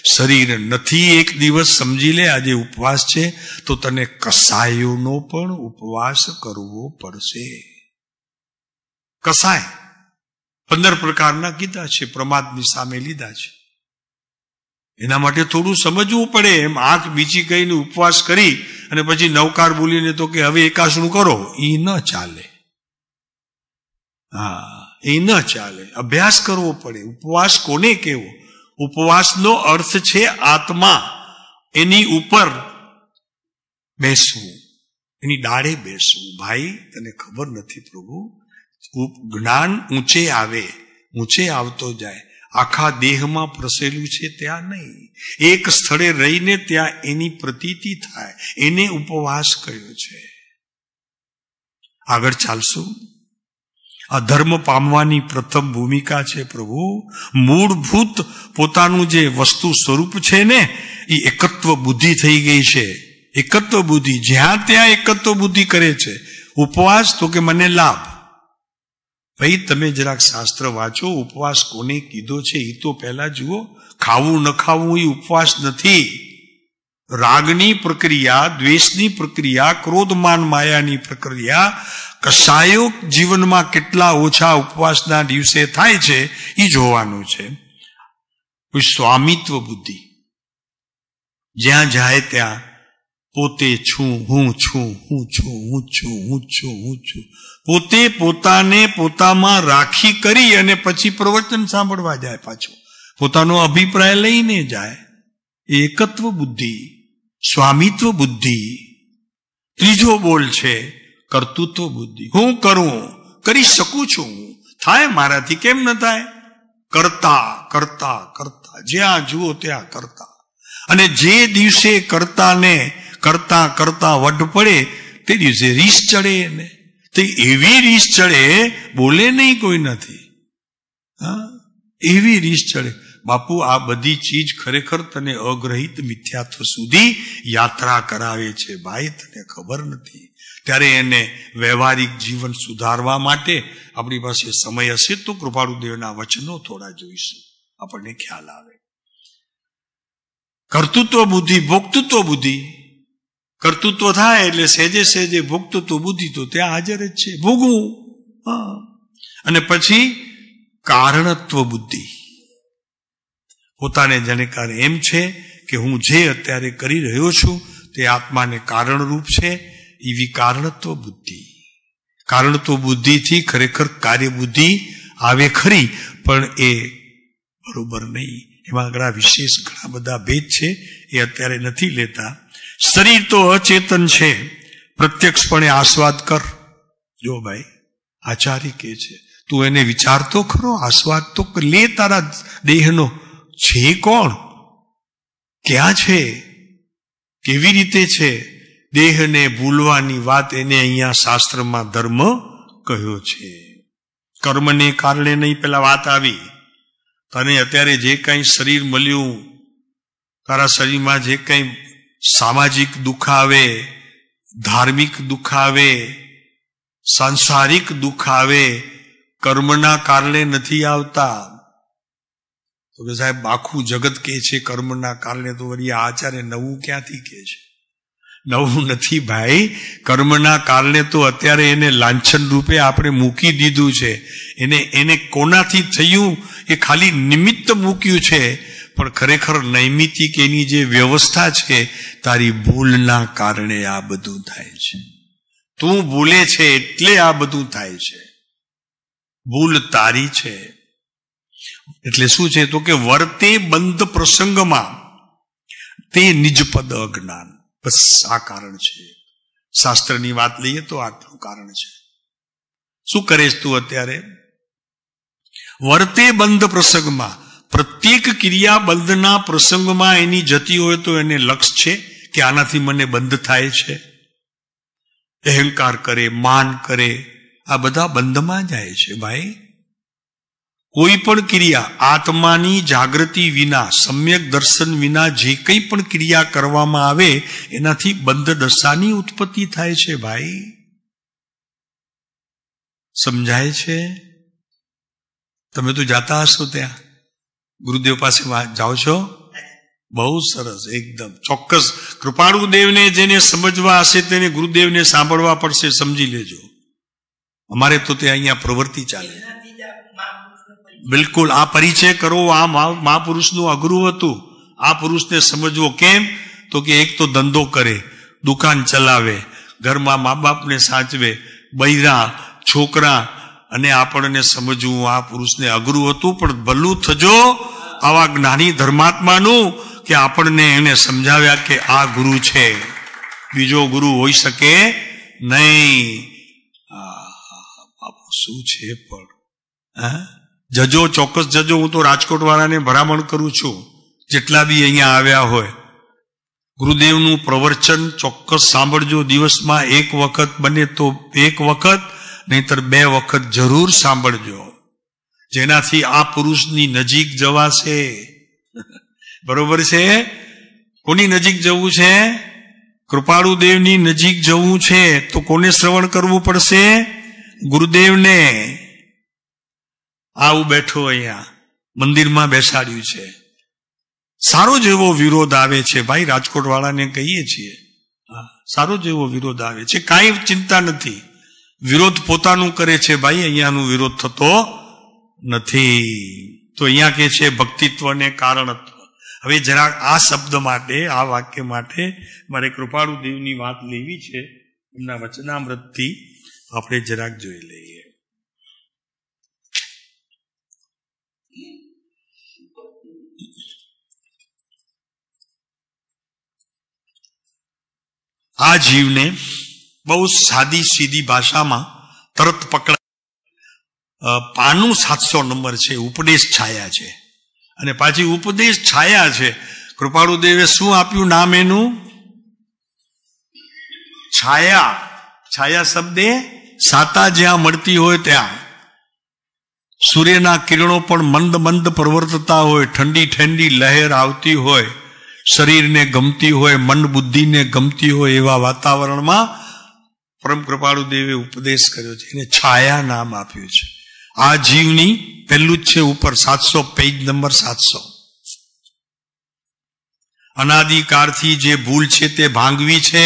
શરીર નથી, એક દિવસ સમજી લે આજે ઉપવાસ છે તો તને કસાયોનો પણ ઉપવાસ કરવો પડશે. કસાય 15 પ્રકારના કીધા છે, પ્રમાદની સામે લીધા છે. એના માટે થોડું સમજવું પડે. એમ આંખ બીજી કહીને ઉપવાસ કરી અને પછી નવકાર બોલીને તો કે હવે એકાસણું કરો, એ ન ચાલે. એ ન ચાલે. અભ્યાસ કરવો પડે. ઉપવાસ કોને કેવો? ઉપવાસનો અર્થ છે આત્મા એની ઉપર બેસવું, એની ડાળે બેસવું. ભાઈ તને ખબર નથી પ્રભુ, જ્ઞાન ઊંચે આવતો જાય, આખા દેહમાં પ્રસેલું છે ત્યાં નહીં, એક સ્થળે રહીને ત્યાં એની પ્રતીતિ થાય, એને ઉપવાસ કહ્યો છે. આગળ ચાલશું. આ ધર્મ પામવાની પ્રથમ ભૂમિકા છે પ્રભુ. મૂળભૂત પોતાનું જે વસ્તુ સ્વરૂપ છે ને, એ એકત્વ બુદ્ધિ થઈ ગઈ છે. એકત્વ બુદ્ધિ જ્યાં ત્યાં એકત્વ બુદ્ધિ કરે છે. ઉપવાસ તો કે મને લાભ. ભાઈ તમે જરાક શાસ્ત્ર વાંચો. ઉપવાસ કોને કીધો છે એ તો પહેલા જુઓ. ખાવું ન ખાવું એ ઉપવાસ નથી. રાગની પ્રક્રિયા, દ્વેષની પ્રક્રિયા, ક્રોધમાન માયાની પ્રક્રિયા, કસાયો જીવનમાં કેટલા ઓછા ઉપવાસના દિવસે થાય છે એ જોવાનું છે. કોઈ સ્વામિત્વ બુદ્ધિ જ્યાં જાય ત્યાં પોતે છું, હું છું, હું છું, હું છું, હું છું, હું છું, પોતે પોતાને પોતામાં રાખી કરી અને પછી પ્રવચન સાંભળવા જાય. પાછો પોતાનો અભિપ્રાય લઈને જાય. એકત્વ બુદ્ધિ, સ્વામિત્વ બુદ્ધિ. ત્રીજો બોલ છે કર્તૃત્વ બુદ્ધિ. હું કરું, કરી શકું છું, થાય મારાથી કેમ ન થાય? કરતા કરતા કરતા, જ્યાં જુઓ ત્યાં કરતા. અને જે દિવસે કરતાને કરતા કરતા વટ પડે તે દિવસે રીસ ચડે એને. તે એવી રીસ ચડે, બોલે નહીં કોઈ નથી, હા, એવી રીસ ચડે. બાપુ આ બધી ચીજ ખરેખર તને અગ્રહિત મિથ્યાત્વ સુધી યાત્રા કરાવે છે ભાઈ, તને ખબર નથી. ત્યારે એને વ્યવહારિક જીવન સુધારવા માટે આપણી પાસે સમય હશે તો કૃપાળુદેવના વચનો થોડા જોઈશું, આપણને ખ્યાલ આવે. કર્તૃત્વ બુદ્ધિ, ભોક્તૃત્વ બુદ્ધિ. કર્તૃત્વ થાય એટલે સહેજે સહેજે ભોક્તૃત્વ બુદ્ધિ તો ત્યાં હાજર જ છે, ભોગવું. અને પછી કારણત્વ બુદ્ધિ. પોતાને જાણકારી એમ છે કે હું જે અત્યારે કરી રહ્યો છું તે આત્માને કારણરૂપ છે, એવી કારણત્વ બુદ્ધિ. કારણત્વ બુદ્ધિથી ખરેખર કાર્ય બુદ્ધિ આવે ખરી, પણ એ બરોબર નહીં. એમાં ઘણા વિશેષ ઘણા બધા ભેદ છે, એ અત્યારે નથી લેતા. શરીર તો અચેતન છે, પ્રત્યક્ષપણે આસ્વાદ કર. જો ભાઈ આચાર્ય કે છે તું એને વિચારતો ખરો, આસ્વાદ તો લે તારા દેહનો. છે કોણ, ક્યાં છે, કેવી રીતે છે? દેહને ભૂલવાની વાત એને અહીંયા શાસ્ત્રમાં ધર્મ કહ્યો છે. કર્મને કારણે નહીં, પેલા વાત આવી. તને અત્યારે જે કંઈ શરીર મળ્યું, તારા શરીરમાં જે કંઈ સામાજિક દુઃખ આવે, ધાર્મિક દુઃખ આવે, સાંસારિક દુઃખ આવે, કર્મના કારણે નથી આવતા. તો કે સાહેબ આખું જગત કે છે કર્મના કારણે, તો વળી આચાર્ય નવું ક્યાંથી કે છે? નવું નથી ભાઈ. કર્મના કારણે તો અત્યારે એને લાંછન રૂપે આપણે મૂકી દીધું છે. એને કોનાથી થયું એ ખાલી નિમિત્ત મૂક્યું છે, પણ ખરેખર નૈમિતિક એની જે વ્યવસ્થા છે, તારી ભૂલના કારણે આ બધું થાય છે. તું ભૂલે છે એટલે આ બધું થાય છે, ભૂલ તારી છે. એટલે શું છે તો કે વર્તે બંધ પ્રસંગમાં તે નિજપદ અજ્ઞાન. બસ આ કારણ છે. શાસ્ત્રની વાત લઈએ તો આટલું કારણ છે. શું કરેશ તું અત્યારે? વર્તે બંધ પ્રસંગમાં, પ્રત્યેક ક્રિયા બંધના પ્રસંગમાં એની જતી હોય તો એને લક્ષ છે કે આનાથી મને બંધ થાય છે. અહંકાર કરે, માન કરે, આ બધા બંધમાં જાય છે ભાઈ. કોઈ પણ ક્રિયા આત્માની જાગૃતિ વિના, સમ્યક દર્શન વિના જે કંઈ પણ ક્રિયા કરવામાં આવે એનાથી બંધ દશાની ઉત્પત્તિ થાય છે ભાઈ. સમજાય છે? તમે તો જાતા હશો ત્યાં, ગુરુદેવ પાસે જાઓ છો? બહુ સરસ, એકદમ ચોક્કસ. કૃપાળુદેવને જેને સમજવા હશે તેને ગુરુદેવને સાંભળવા પડશે, સમજી લેજો. અમારે તો ત્યાં અહીંયા પ્રવૃત્તિ ચાલે. બિલકુલ આ પરિચય કરો. આ મહાપુરુષનું અઘરું હતું. આ પુરુષને સમજવો કેમ? તો કે એક તો ધંધો કરે, દુકાન ચલાવે, ઘરમાં મા બાપને સાચવે, બૈરા છોકરા, અને આપણને સમજવું આ પુરુષને અઘરું હતું. પણ ભલું થજો આવા જ્ઞાની ધર્માત્માનું કે આપણને એને સમજાવ્યા કે આ ગુરુ છે, બીજો ગુરુ હોઈ શકે નહીં. બાપુ શું છે પણ જજો, ચોક્કસ જજો. હું તો રાજકોટ વાળાને ભલામણ કરું છું, જેટલા બી અહીંયા આવ્યા હોય, ગુરુદેવનું પ્રવચન ચોક્કસ સાંભળજો. દિવસમાં એક વખત બને તો એક વખત, નહીતર 2 વખત જરૂર સાંભળજો, જેનાથી આ પુરુષની નજીક જવાશે. બરોબર છે? કોની નજીક જવું છે? કૃપાળુદેવની નજીક જવું છે તો કોને શ્રવણ કરવું પડશે? ગુરુદેવને. આવું બેઠો અહીંયા મંદિરમાં બેસાડ્યું છે. સારો જેવો વિરોધ આવે છે ભાઈ, રાજકોટ વાળાને કહીએ છીએ, સારો જેવો વિરોધ આવે છે. કાંઈ ચિંતા નથી, વિરોધ પોતાનું કરે છે ભાઈ, અહીંયાનો વિરોધ થતો નથી. તો અહીંયા કે છે ભક્તિત્વ ને કારણત્વ. હવે જરાક આ શબ્દ માટે, આ વાક્ય માટે મારે કૃપાળુદેવની વાત લેવી છે. એમના વચનામૃતથી આપણે જરાક જોઈ લઈએ. આ જીવને બહુ સાદી સીધી ભાષામાં તરત પકડા. પાનું 700 નંબર છે, ઉપદેશ છાયા છે. અને પાછી ઉપદેશ છાયા છે. કૃપાળુ દેવે શું આપ્યું નામ એનું? છાયા. છાયા શબ્દે સાતા જ્યાં મળતી હોય ત્યાં સૂર્યના કિરણો પણ મંદ મંદ પ્રવર્તતા હોય, ઠંડી ઠંડી લહેર આવતી હોય, શરીરને ગમતી હોય, મન બુદ્ધિને ગમતી હોય એવા વાતાવરણમાં પરમ કૃપાળુ દેવે ઉપદેશ કર્યો છે. એને છાયા નામ આપ્યું છે. આ જીવની પહેલું જ છે ઉપર 700, પેજ નંબર 700. અનાદિકાળથી જે ભૂલ છે તે ભાંગવી છે.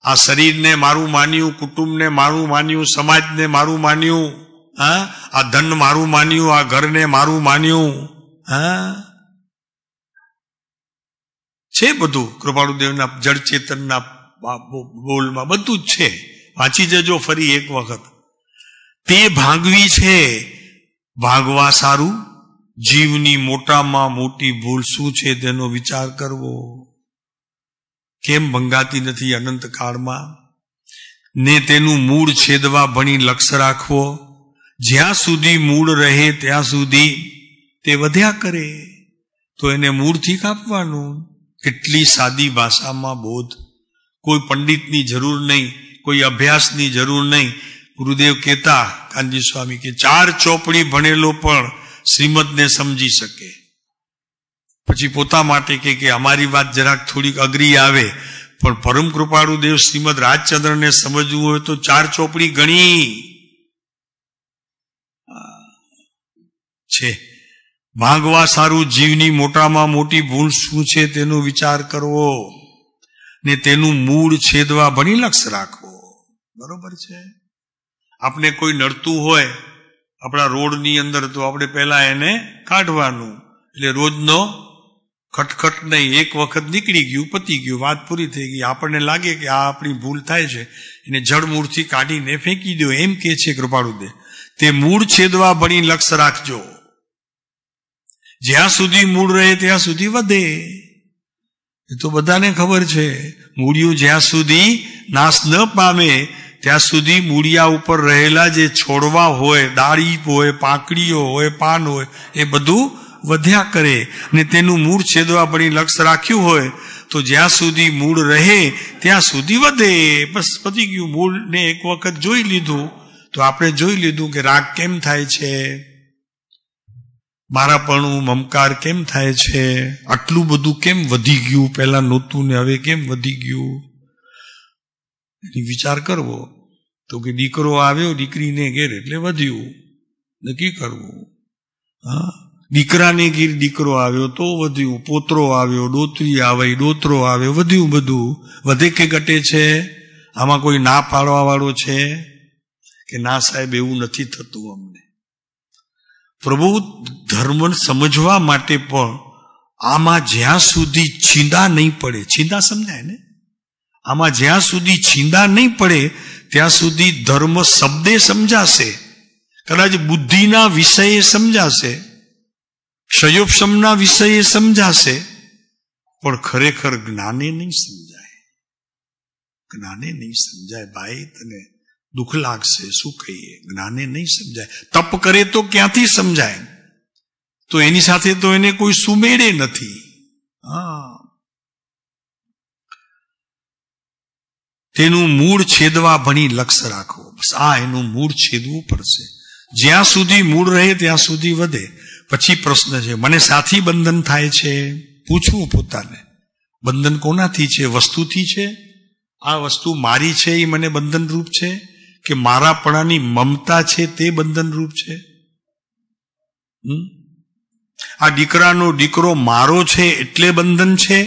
આ શરીરને મારું માન્યું, કુટુંબને મારું માન્યું, સમાજને મારું માન્યું, આ ધન મારું માન્યું, આ ઘરને મારું માન્યું, છે બધું કૃપાળુદેવના જળ ચેતનના બોલમાં બધું જ છે. વાંચી જજો ફરી એક વખત. તે ભાંગવી છે. ભાગવા સારું જીવની મોટામાં મોટી ભૂલ શું છે તેનો વિચાર કરવો. કેમ ભંગાતી નથી અનંતકાળમાં? ને તેનું મૂળ છેદવા ભણી લક્ષ્ય રાખવો. જ્યાં સુધી મૂળ રહે ત્યાં સુધી તે વધ્યા કરે, તો એને મૂળથી કાપવાનું. કેટલી સાદી ભાષામાં બોધ. કોઈ પંડિતની જરૂર નહીં, કોઈ અભ્યાસની જરૂર નહીં. ગુરુદેવ કહેતા, કાનજી સ્વામી કે 4 ચોપડી ભણેલો પણ શ્રીમદને સમજી શકે. પછી પોતા માટે કે અમારી વાત જરાક થોડીક અઘરી આવે, પણ પરમ કૃપાળુ દેવ શ્રીમદ રાજચંદ્રને સમજવું હોય તો 4 ચોપડી ગણી છે. ભાગવા સારું જીવની મોટામાં મોટી ભૂલ શું છે તેનો વિચાર કરવો, ને તેનું મૂળ છેદવા ભણી લક્ષ્ય રાખવો. બરોબર છે? આપણે કોઈ નડતું હોય આપણા રોડની અંદર, તો આપણે પહેલા એને કાઢવાનું. એટલે રોજનો ખટખટ નહીં, એક વખત નીકળી ગયું, પતી ગયું, વાત પૂરી થઈ ગઈ. આપણને લાગે કે આ આપણી ભૂલ થાય છે, એને જડમૂળથી કાઢીને ફેંકી દો. એમ કે છે કૃપાળુદેવ, તે મૂળ છેદવા ભણી લક્ષ્ય રાખજો. જ્યાં સુધી મૂળ રહે ત્યાં સુધી વધે. એ તો બધાને ખબર છે. મૂળિયું જ્યાં સુધી નાશ ન પામે ત્યાં સુધી મૂળિયા ઉપર રહેલા જે છોડવા હોય, ડાળી હોય, પાંકડીઓ હોય, પાન હોય, એ બધું વધ્યા કરે. ને તેનું મૂળ છેદવા ભણી લક્ષ્ય રાખ્યું હોય તો જ્યાં સુધી મૂળ રહે ત્યાં સુધી વધે. બસ પતી ગયું. મૂળને એક વખત જોઈ લીધું તો આપણે જોઈ લીધું કે રાગ કેમ થાય છે, મારાપણું મમકાર કેમ થાય છે, આટલું બધું કેમ વધી ગયું, પહેલા નહોતું ને હવે કેમ વધી ગયું. એની વિચાર કરવો. તો કે દીકરો આવ્યો દીકરીને ઘેર એટલે વધ્યું, નક્કી કરવું. દીકરાને ઘેર દીકરો આવ્યો તો વધ્યું, પોતરો આવ્યો, ડોતરી આવે, ડોતરો આવ્યો, વધ્યું. બધું વધે કે ઘટે છે? આમાં કોઈ ના પાડવા વાળો છે કે ના સાહેબ એવું નથી થતું અમને? પ્રભુ ધર્મ સમજવા માટે પણ આમાં જ્યાં સુધી છીંદા નહીં પડે, છીંદા સમજાય ને, આમાં જ્યાં સુધી છીંદા નહીં પડે ત્યાં સુધી ધર્મ શબ્દે સમજાશે, કદાચ બુદ્ધિના વિષયે સમજાશે, ક્ષયોપશમના વિષયે સમજાશે, પણ ખરેખર જ્ઞાને નહીં સમજાય. જ્ઞાને નહીં સમજાય. ભાઈ તને દુઃખ લાગશે, શું કહીએ, જ્ઞાને નહીં સમજાય. તપ કરે તો ક્યાંથી સમજાય? તો એની સાથે તો એને કોઈ સુમેળે નથી. તેનું મૂળ છેદવા ભણી લક્ષ્ય રાખવો. બસ આ એનું મૂળ છેદવું પડશે. જ્યાં સુધી મૂળ રહે ત્યાં સુધી વધે. પછી પ્રશ્ન છે, મને સાથી બંધન થાય છે? પૂછવું પોતાને, બંધન કોનાથી છે? વસ્તુથી છે? આ વસ્તુ મારી છે એ મને બંધન રૂપ છે, કે મારાપણાની મમતા છે તે બંધન રૂપ છે? આ દીકરાનો દીકરો મારો છે એટલે બંધન છે?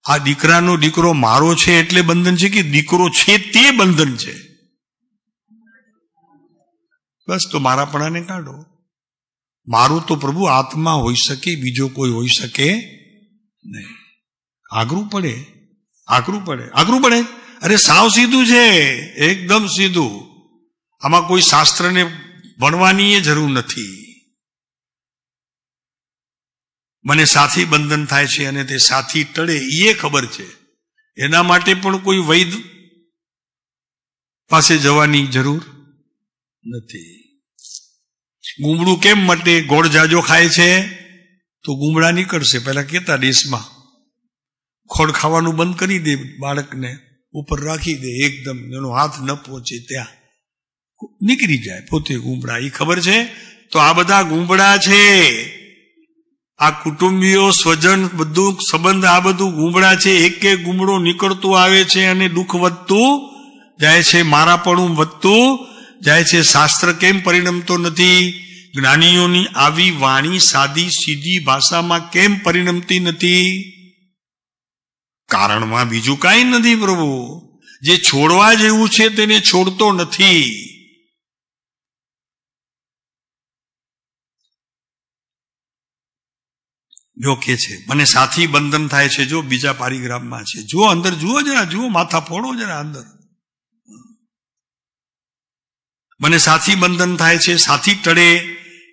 આ દીકરાનો દીકરો મારો છે એટલે બંધન છે, કે દીકરો છે તે બંધન છે? બસ તો મારાપણાને કાઢો. મારું તો પ્રભુ આત્મા હોઈ શકે, બીજો કોઈ હોઈ શકે નહીં. આઘરું પડે, આઘરું પડે, આઘરું પડે. અરે સાવ સીધું છે, એકદમ સીધું. આમાં કોઈ શાસ્ત્રને ભણવાની જરૂર નથી. મને સાથી બંધન થાય છે અને તે સાથી ટળે એ ખબર છે. એના માટે પણ કોઈ વૈદ પાસે જવાની જરૂર નથી. ગુમડું કેમ મટે? ગોળ જાજો ખાય છે તો ગુમડા નીકળશે. પેલા કેતા દેશમાં ખોળ ખાવાનું બંધ કરી દે, બાળકને ઉપર રાખી દે, એકદમ એનો હાથ ન પહોંચે ત્યાં નીકળી જાય પોતે ગુમડા. એ ખબર છે. તો આ બધા ગુમડા છે. આ કુટુંબીઓ, સ્વજન, બધું સંબંધ, આ બધું ગુમડા છે. એક એક ગુમડો નીકળતું આવે છે અને દુઃખ વધતું જાય છે, મારાપણું વધતું જાય છે. શાસ્ત્ર કેમ પરિણમતો નથી? જ્ઞાનીઓની આવી વાણી સાદી સીધી ભાષામાં કેમ પરિણમતી નથી? કારણમાં બીજું કાંઈ નથી પ્રભુ. જે છોડવા જેવું છે તેને છોડતો નથી. જો કે છે મને સાથી બંધન થાય છે. જો બીજા પારિગ્રાફમાં છે, જુઓ અંદર, જુઓ જરા, જુઓ, માથા ફોડો જરા અંદર. મને સાથી બંધન થાય છે, સાથી ટળે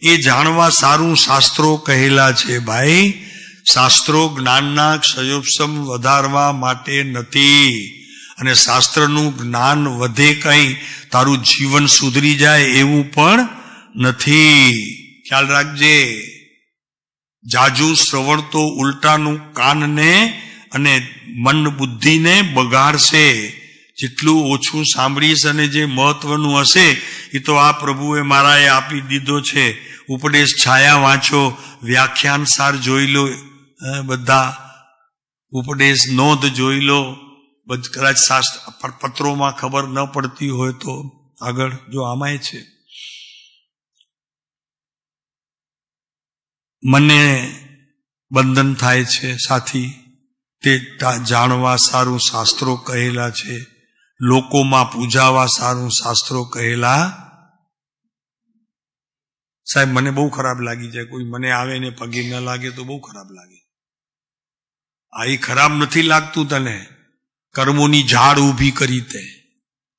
એ જાણવા સારું શાસ્ત્રો કહેલા છે. ભાઈ, શાસ્ત્રો જ્ઞાનના ક્ષયોપશમ વધારવા માટે નથી. અને શાસ્ત્રનું જ્ઞાન વધે કઈ તારું જીવન સુધરી જાય એવું પણ નથી. ખ્યાલ રાખજે. જાજુ શ્રવણ તો ઉલટાનું કાનને અને મન બુદ્ધિને બગાડશે. જેટલું ઓછું સાંભળીશ અને જે મહત્વનું હશે એ તો આ પ્રભુએ મારાએ આપી દીધો છે. ઉપદેશ છાયા વાંચો, વ્યાખ્યાન સાર જોઈ લો, બધા ઉપદેશ નોંધ જોઈ લો. કદાચ શાસ્ત્ર પત્રોમાં ખબર ન પડતી હોય તો આગળ જો આમાંય છે. મને બંધન થાય છે સાથી, તે જાણવા સારું શાસ્ત્રો કહેલા છે. લોકોમાં પૂજાવા સારું શાસ્ત્રો કહેલા. સાહેબ, મને બહુ ખરાબ લાગી જાય. કોઈ મને આવે ને પગે ન લાગે તો બહુ ખરાબ લાગે. આ એ ખરાબ નથી લાગતું તને? કર્મોની ઝાડ ઊભી કરી તે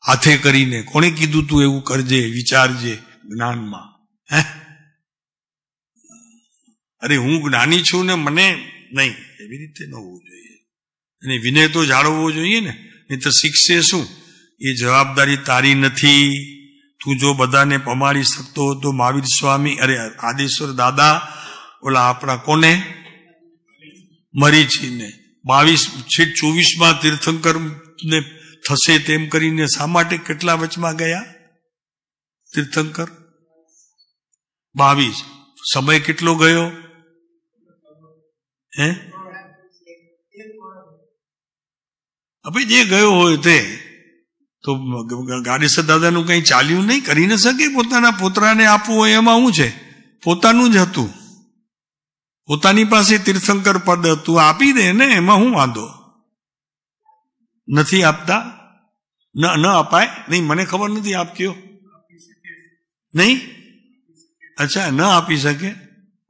હાથે કરીને. કોણે કીધું તું એવું કરજે, વિચારજે જ્ઞાનમાં? અરે હું જ્ઞાની છું ને મને નહીં, એવી રીતે ન હોવું જોઈએ. અને વિનય તો જાળવવો જોઈએ ને, નહીં તો શીખશે શું? એ જવાબદારી તારી નથી. તું જો બધાને પમાડી શકતો તો મહાવીર સ્વામી, અરે આદેશ્વર દાદા, ઓલા આપણા કોને, મરીચીને 22-24 તીર્થંકર ને થશે તેમ કરીને શા માટે કેટલા વચમાં ગયા તીર્થંકર? 22. સમય કેટલો ગયો? હવે જે ગયો હોય તે તો ગાડેશ્વર દાદાનું કઈ ચાલ્યું નહીં, કરી ન શકે. પોતાના પોતરાને આપવું હોય એમાં શું છે? પોતાનું જ હતું, પોતાની પાસે તીર્થંકર પદ હતું, આપી દે ને, એમાં શું વાંધો? નથી આપતા? ન અપાય નહીં? મને ખબર નથી. આપ કયો નહીં? અચ્છા, ન આપી શકે.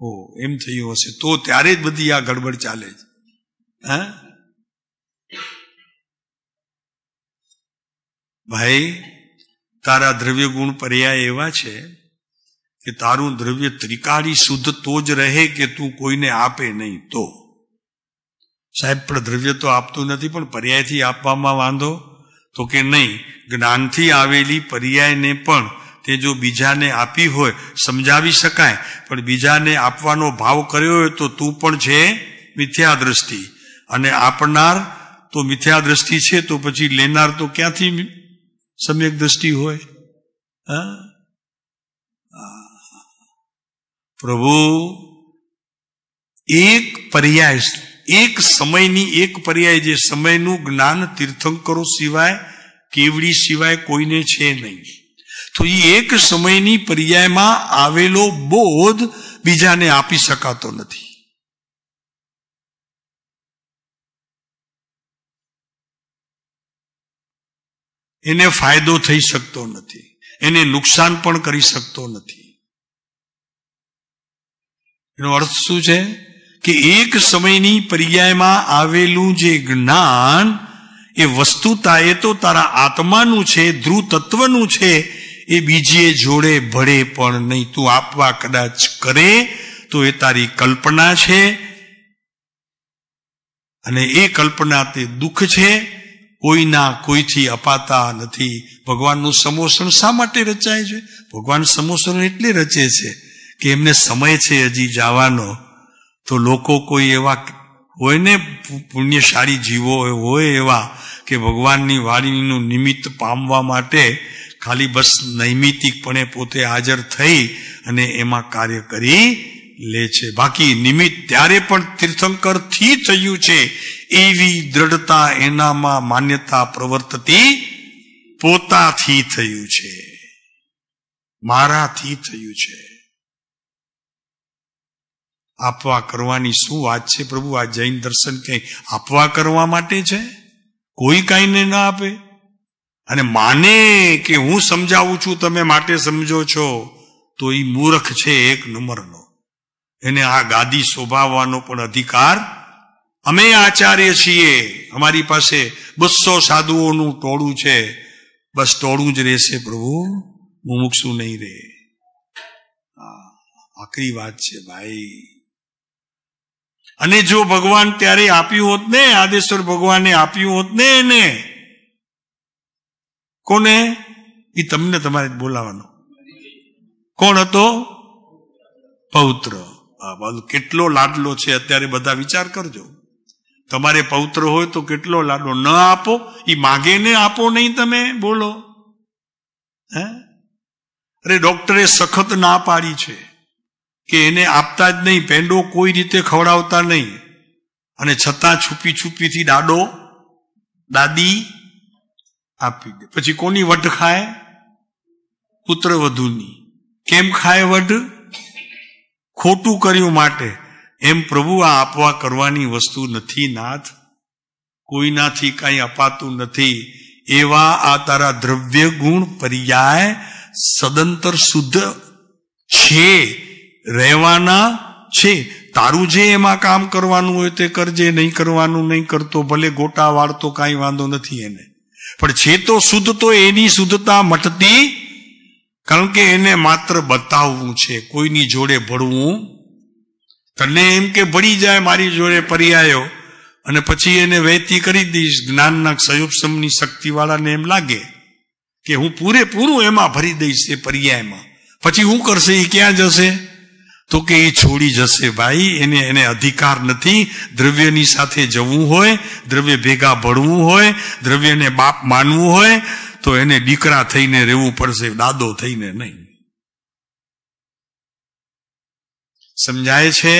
ઓ, એમ થયું હશે તો ત્યારે જ બધી આ ગડબડ ચાલે છે. ભાઈ, તારા દ્રવ્ય ગુણ પર્યાય એવા છે કે તારું દ્રવ્ય ત્રિકાળી શુદ્ધ તો જ રહે કે તું કોઈને આપે નહીં તો. સાહેબ, પણ દ્રવ્ય તો આપતું નથી, પણ પર્યાયથી આપવામાં વાંધો? તો કે નહીં, જ્ઞાનથી આવેલી પર્યાયને પણ તે જો બીજાને આપી હોય સમજાવી શકાય, પણ બીજાને આપવાનો ભાવ કર્યો હોય તો તું પણ છે મિથ્યા દ્રષ્ટિ, અને આપનાર તો મિથ્યા દ્રષ્ટિ છે, તો પછી લેનાર તો ક્યાંથી સમ્યક દ્રષ્ટિ હોય? પ્રભુ એક પર્યાય, એક સમયની એક પર્યાય, જે સમયનું જ્ઞાન તીર્થંકરો સિવાય, કેવડી સિવાય કોઈને છે નહીં. તો એ એક સમયની પર્યાયમાં આવેલો બોધ બીજાને આપી શકાતો નથી. એને ફાયદો થઈ શકતો નથી, એને નુકસાન પણ કરી શકતો નથી. એનો અર્થ શું છે? કે એક સમયની પર્યાયમાં આવેલું જે જ્ઞાન એ વસ્તુતા એ તો તારા આત્માનું છે, ધ્રુવ તત્વનું છે. એ બીજી જોડે ભળે પણ નહીં. તું આપવા કદાચ કરે તો એ તારી કલ્પના છે, અને એ કલ્પના તે દુઃખ છે, કોઈના કોઈથી અપાતા નથી. ભગવાનનું સમોસણ શા માટે રચાય છે? ભગવાન સમોસણ એટલે રચે છે કે એમને સમય છે હજી જવાનો. તો લોકો કોઈ એવા હોય ને પુણ્યશાળી જીવો હોય એવા કે ભગવાનની વાણીનું નિમિત્ત પામવા માટે ખાલી બસ નૈમિતિકપણે પોતે હાજર થઈ અને એમાં કાર્ય કરી લે છે. બાકી નિમિત્ત ત્યારે પણ તીર્થંકરથી થયું છે એવી દ્રઢતા એનામાં માન્યતા પ્રવર્તતી પોતાથી થયું છે, મારાથી થયું છે. આપવા કરવાની શું વાત છે પ્રભુ? આ જૈન દર્શન કઈ આપવા કરવા માટે છે? કોઈ કાંઈને ના આપે અને માને કે હું સમજાવું છું તમે માટે સમજો છો, તો એ મૂર્ખ છે એક નંબરનો. એને આ ગાદી શોભાવવાનો પણ અધિકાર. અમે આચાર્ય છીએ, અમારી પાસે 200 સાધુઓનું ટોળું છે, બસ ટોળું જ રહેશે પ્રભુ, મુમુક્ષુ નહીં રહે. આખરી વાત છે ભાઈ. અને જો ભગવાન ત્યારે આપ્યું હોત ને, આદેશ્વર ભગવાને આપ્યું હોત ને એને, કોને? એ તમને તમારે બોલાવાનો. કોણ હતો? પૌત્ર. કેટલો લાડલો છે અત્યારે, બધા વિચાર કરજો. તમારે પૌત્ર હોય તો કેટલો લાડલો. ન આપો, એ માગે ને આપો નહીં તમે, બોલો. હે? અરે ડોક્ટરે સખત ના પાડી છે કે એને આપતા જ નહીં, પેંડો કોઈ રીતે ખવડાવતા નહીં. અને છતાં છુપી છુપીથી દાડો દાદી આપી દે. પછી કોની વઢ ખાય? પુત્ર વધુની. કેમ ખાય વઢ? ખોટું કર્યું માટે. એમ પ્રભુ આ આપવા કરવાની વસ્તુ નથી નાથ, કોઈનાથી કઈ અપાતું નથી. એવા આ તારા દ્રવ્ય ગુણ પર્યાય સદંતર શુદ્ધ છે, રહેવાના છે. તારું જે એમાં કામ કરવાનું હોય તે કરજે, નહીં કરવાનું નહીં કરતો, ભલે ગોટા વાળતો કાંઈ વાંધો નથી એને, પણ છે તો શુદ્ધ. તો એની શુદ્ધતા મટતી, કારણ કે એને માત્ર બતાવવું છે, કોઈની જોડે ભળવું. તને એમ કે ભળી જાય મારી જોડે પર્યાયો, અને પછી એને વહેતી કરી દઈશ જ્ઞાનના સંયોપસમની શક્તિવાળાને એમ લાગે કે હું પૂરેપૂરું એમાં ભરી દઈશ એ પર્યાયમાં. પછી શું કરશે? એ ક્યાં જશે? તો કે એ છોડી જશે ભાઈ. એને અધિકાર નથી. દ્રવ્યની સાથે જવું હોય, દ્રવ્ય ભેગા ભળવું હોય, દ્રવ્યને બાપ માનવું હોય તો એને દીકરા થઈને રહેવું પડશે, દાદો થઈને નહીં. સમજાય છે?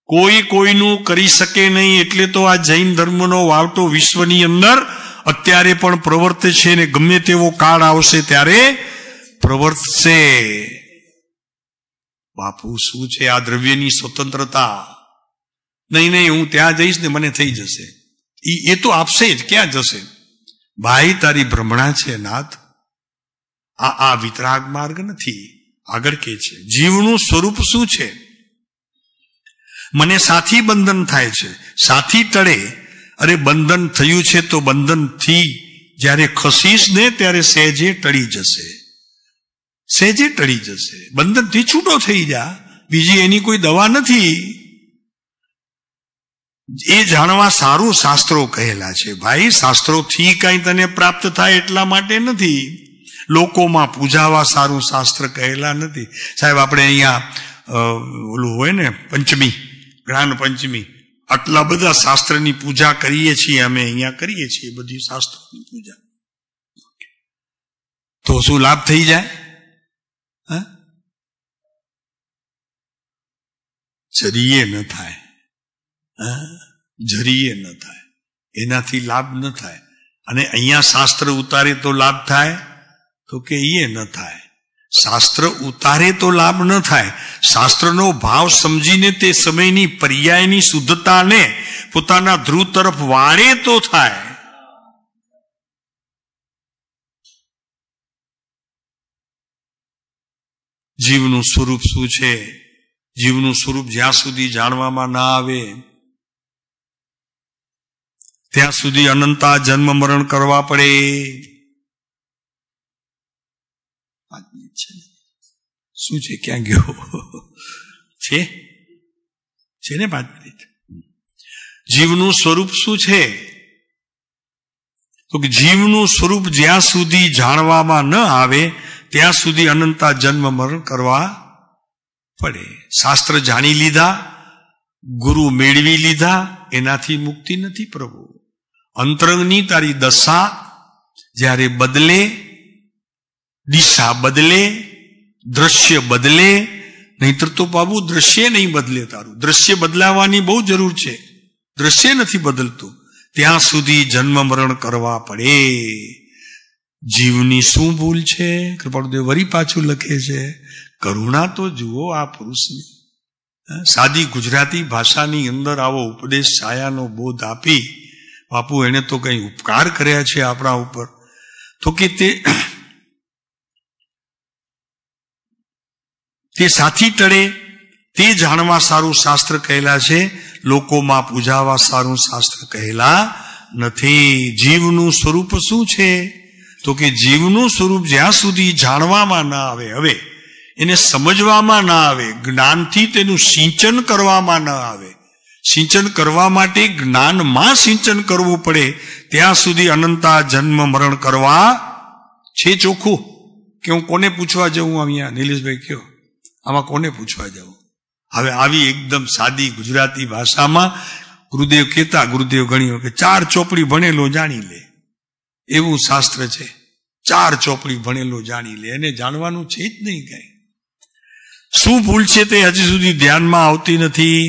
કોઈ કોઈનું કરી શકે નહીં. એટલે તો આ જૈન ધર્મનો વાવટો વિશ્વની અંદર અત્યારે પણ પ્રવર્તે છે, ને ગમે તેવો કાળ આવશે ત્યારે પ્રવર્તશે. બાપુ શું છે આ દ્રવ્યની સ્વતંત્રતા? નહીં, હું ત્યાં જઈશ ને મને થઈ જશે. એ તો આપશે જ, ક્યાં જશે? ભાઈ તારી ભ્રમણા છે નાથ. આ વિતરાગ માર્ગ નથી. આગળ કે છે જીવનું સ્વરૂપ શું છે? મને સાથી બંધન થાય છે, સાથી ટળે. અરે બંધન થયું છે તો બંધનથી જ્યારે ખસીશ ને ત્યારે સહેજે ટળી જશે, સહેજે ટળી જશે. બંધનથી છૂટો થઈ જા, બીજી એની કોઈ દવા નથી. એ જાણવા સારું શાસ્ત્રો કહેલા છે ભાઈ. શાસ્ત્રોથી કઈ તને પ્રાપ્ત થાય એટલા માટે નથી, લોકોમાં પૂજાવા સારું શાસ્ત્ર કહેલા નથી. સાહેબ આપણે અહીંયા ઓલું હોય ને પંચમી, જ્ઞાન પંચમી, આટલા બધા શાસ્ત્રની પૂજા કરીએ છીએ અમે, અહીંયા કરીએ છીએ બધી શાસ્ત્રોની પૂજા. તો શું લાભ થઈ જાય? જરીએ ન થાય, જરીએ ન થાય, એનાથી લાભ ન થાય. અને અહીંયા શાસ્ત્ર ઉતારે તો લાભ થાય? તો કે એ ન થાય. શાસ્ત્ર ઉતારે તો લાભ ન થાય. શાસ્ત્રનો ભાવ સમજીને તે સમયની પર્યાયની શુદ્ધતાને પોતાના ધ્રુવ તરફ વાળે તો થાય. જીવનું સ્વરૂપ શું છે? જીવનું સ્વરૂપ જ્યાં સુધી જાણવામાં ના આવે ત્યાં સુધી અનંતા જન્મ મરણ કરવા પડે. શું છે? ક્યાં ગયો છે ને 5 મિનિટ? જીવનું સ્વરૂપ શું છે? તો કે જીવનું સ્વરૂપ જ્યાં સુધી જાણવામાં ન આવે ત્યાં સુધી અનંતા જન્મ મરણ કરવા પડે. શાસ્ત્ર જાણી લીધા, ગુરુ મેળવી લીધા, એનાથી મુક્તિ નથી પ્રભુ. અંતરંગની તારી દશા જ્યારે બદલે, દિશા બદલે, દ્રશ્ય બદલે, નહીતર તો બાબુ દ્રશ્ય નહીં બદલે. તારું દ્રશ્ય બદલાવાની બહુ જરૂર છે. દ્રશ્ય નથી બદલતું ત્યાં સુધી જન્મ મરણ કરવા પડે. જીવની શું ભૂલ છે? કૃપાળુદેવ વરી પાછું લખે છે, કરુણા તો જુઓ આ પુરુષની. સાદી ગુજરાતી ભાષાની અંદર આવો ઉપદેશ છાયાનો બોધ આપી બાપુ એને તો કઈ ઉપકાર કર્યા છે આપણા ઉપર. તો કે તે સાથી ટળે તે જાણવા સારું શાસ્ત્ર કહેલા છે, લોકોમાં પૂજાવા સારું શાસ્ત્ર કહેલા નથી. જીવનું સ્વરૂપ શું છે? તો કે જીવનું સ્વરૂપ જ્યાં સુધી જાણવામાં ના આવે, હવે એને સમજવામાં ના આવે, જ્ઞાનથી તેનું સિંચન કરવામાં ના આવે, સિંચન કરવા માટે જ્ઞાનમાં સિંચન કરવું પડે ત્યાં સુધી અનંતા જન્મ મરણ કરવા છે. ચોખ્ખું કે હું કોને પૂછવા જાઉં? અહીંયા નિલેશભાઈ કયો, આમાં કોને પૂછવા જાઉં? હવે આવી એકદમ સાદી ગુજરાતી ભાષામાં ગુરુદેવ કહેતા, ગુરુદેવ ઘણી વખત 4 ચોપડી ભણેલો જાણી લે એવું શાસ્ત્ર છે. 4 ચોપડી ભણેલો જાણી લે, એને જાણવાનું છે જ નહીં કઈ. શું ભૂલ છે તે હજી સુધી ધ્યાનમાં આવતી નથી.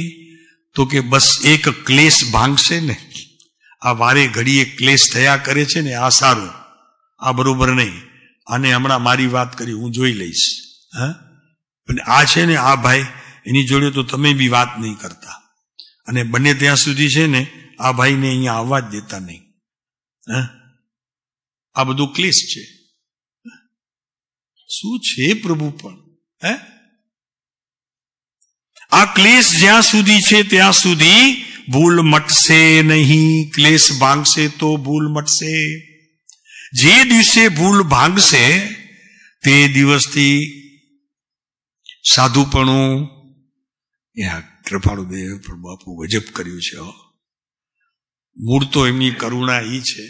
તો કે બસ એક ક્લેશ ભાંગશે ને, આ વારે ઘડીએ ક્લેશ થયા કરે છે ને, આ સારું, આ બરોબર નહીં, આને હમણાં મારી વાત કરી હું જોઈ લઈશ. અને આ છે ને આ ભાઈ, એની જોડે તો તમે બી વાત નહીં કરતા, અને બને ત્યાં સુધી છે ને આ ભાઈને અહીંયા આવવા જ દેતા નહીં. આ બધું ક્લેશ છે. શું છે પ્રભુ પણ? આ ક્લેશ જ્યાં સુધી છે ત્યાં સુધી ભૂલ મટશે નહીં. ક્લેશ ભાંગશે તો ભૂલ મટશે. જે દિવસે ભૂલ ભાંગશે તે દિવસથી સાધુપણું, કૃપાળુદેવ પણ બાપુ ગજબ કર્યું છે. મૂળ તો એમની કરુણા એ છે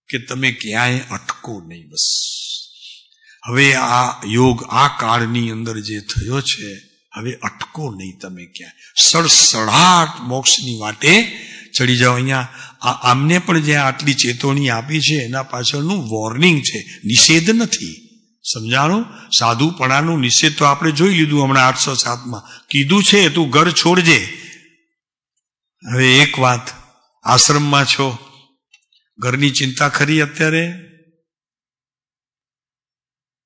કે તમે ક્યાંય અટકો નહીં. બસ હવે આ યોગ આ કાળની અંદર જે થયો છે, હવે અટકો નહીં તમે ક્યાંય. સડસડાટ મોક્ષની વાટે ચડી જાઓ. અહીંયા આમને પણ જ્યાં આટલી ચેતવણી આપી છે એના પાછળનું વોર્નિંગ છે, નિષેધ નથી. સમજાણું? સાધુપણાનું નિષેધ તો આપણે જોઈ લીધું હમણાં 807માં કીધું છે, તું ઘર છોડજે. હવે એક વાત, આશ્રમમાં છો, ઘરની ચિંતા ખરી અત્યારે?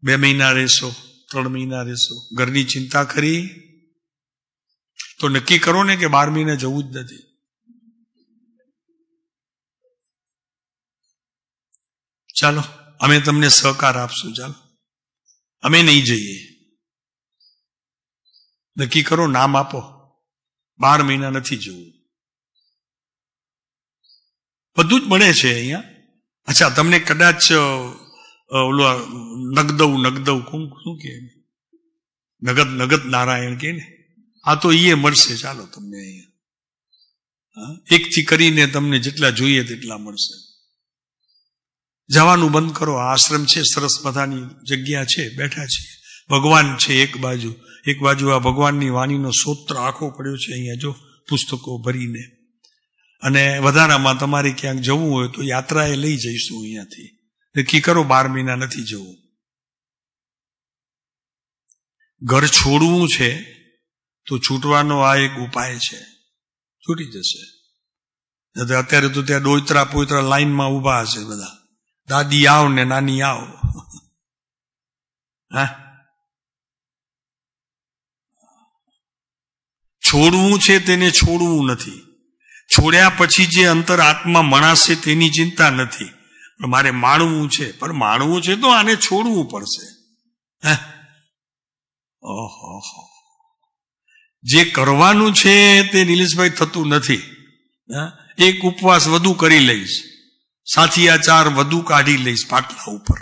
2 મહિના રહેશો, 3 મહિના રહેશો, ઘરની ચિંતા ખરી? તો નક્કી કરો ને કે 12 મહિના જવું જ નથી. ચાલો અમે તમને સહકાર આપશું, ચાલો અમે નહીં જઈએ. નક્કી કરો, નામ આપો, 12 મહિના નથી જવું. બધું જ મળે છે અહીંયા. અચ્છા, તમને કદાચ ઓલો નગદવ શું કે નગદ નારાયણ કે ને, આ તો એ મળશે. ચાલો તમને અહીંયા એકથી કરીને તમને જેટલા જોઈએ તેટલા મળશે. જવાનું બંધ કરો. આશ્રમ છે, સરસ મજાની જગ્યા છે, બેઠા છીએ. ભગવાન છે એક બાજુ આ ભગવાનની વાણીનો સૂત્ર આખો પડ્યો છે અહીંયા, જો પુસ્તકો ભરીને. અને વધારામાં તમારે ક્યાંક જવું હોય તો યાત્રાએ લઈ જઈશું અહીંયાથી. નક્કી કરો 12 મહિના નથી જવું. ઘર છોડવું છે તો છૂટવાનો આ એક ઉપાય છે, છૂટી જશે. અત્યારે તો ત્યાં ડોયત્રા પોયત્રા લાઈનમાં ઉભા હશે બધા, દાદી આવ ને નાની આવ. છોડવું છે તેને છોડવું નથી. છોડ્યા પછી જે અંતર આત્મા મણાશે તેની ચિંતા નથી. પણ મારે માણવું છે, પણ માણવું છે તો આને છોડવું પડશે. ઓહો, જે કરવાનું છે તે નિલેશભાઈ થતું નથી. એક ઉપવાસ વધુ કરી લઈશ, સાથિયા 4 વધુ કાઢી લઈશ પાટલા ઉપર.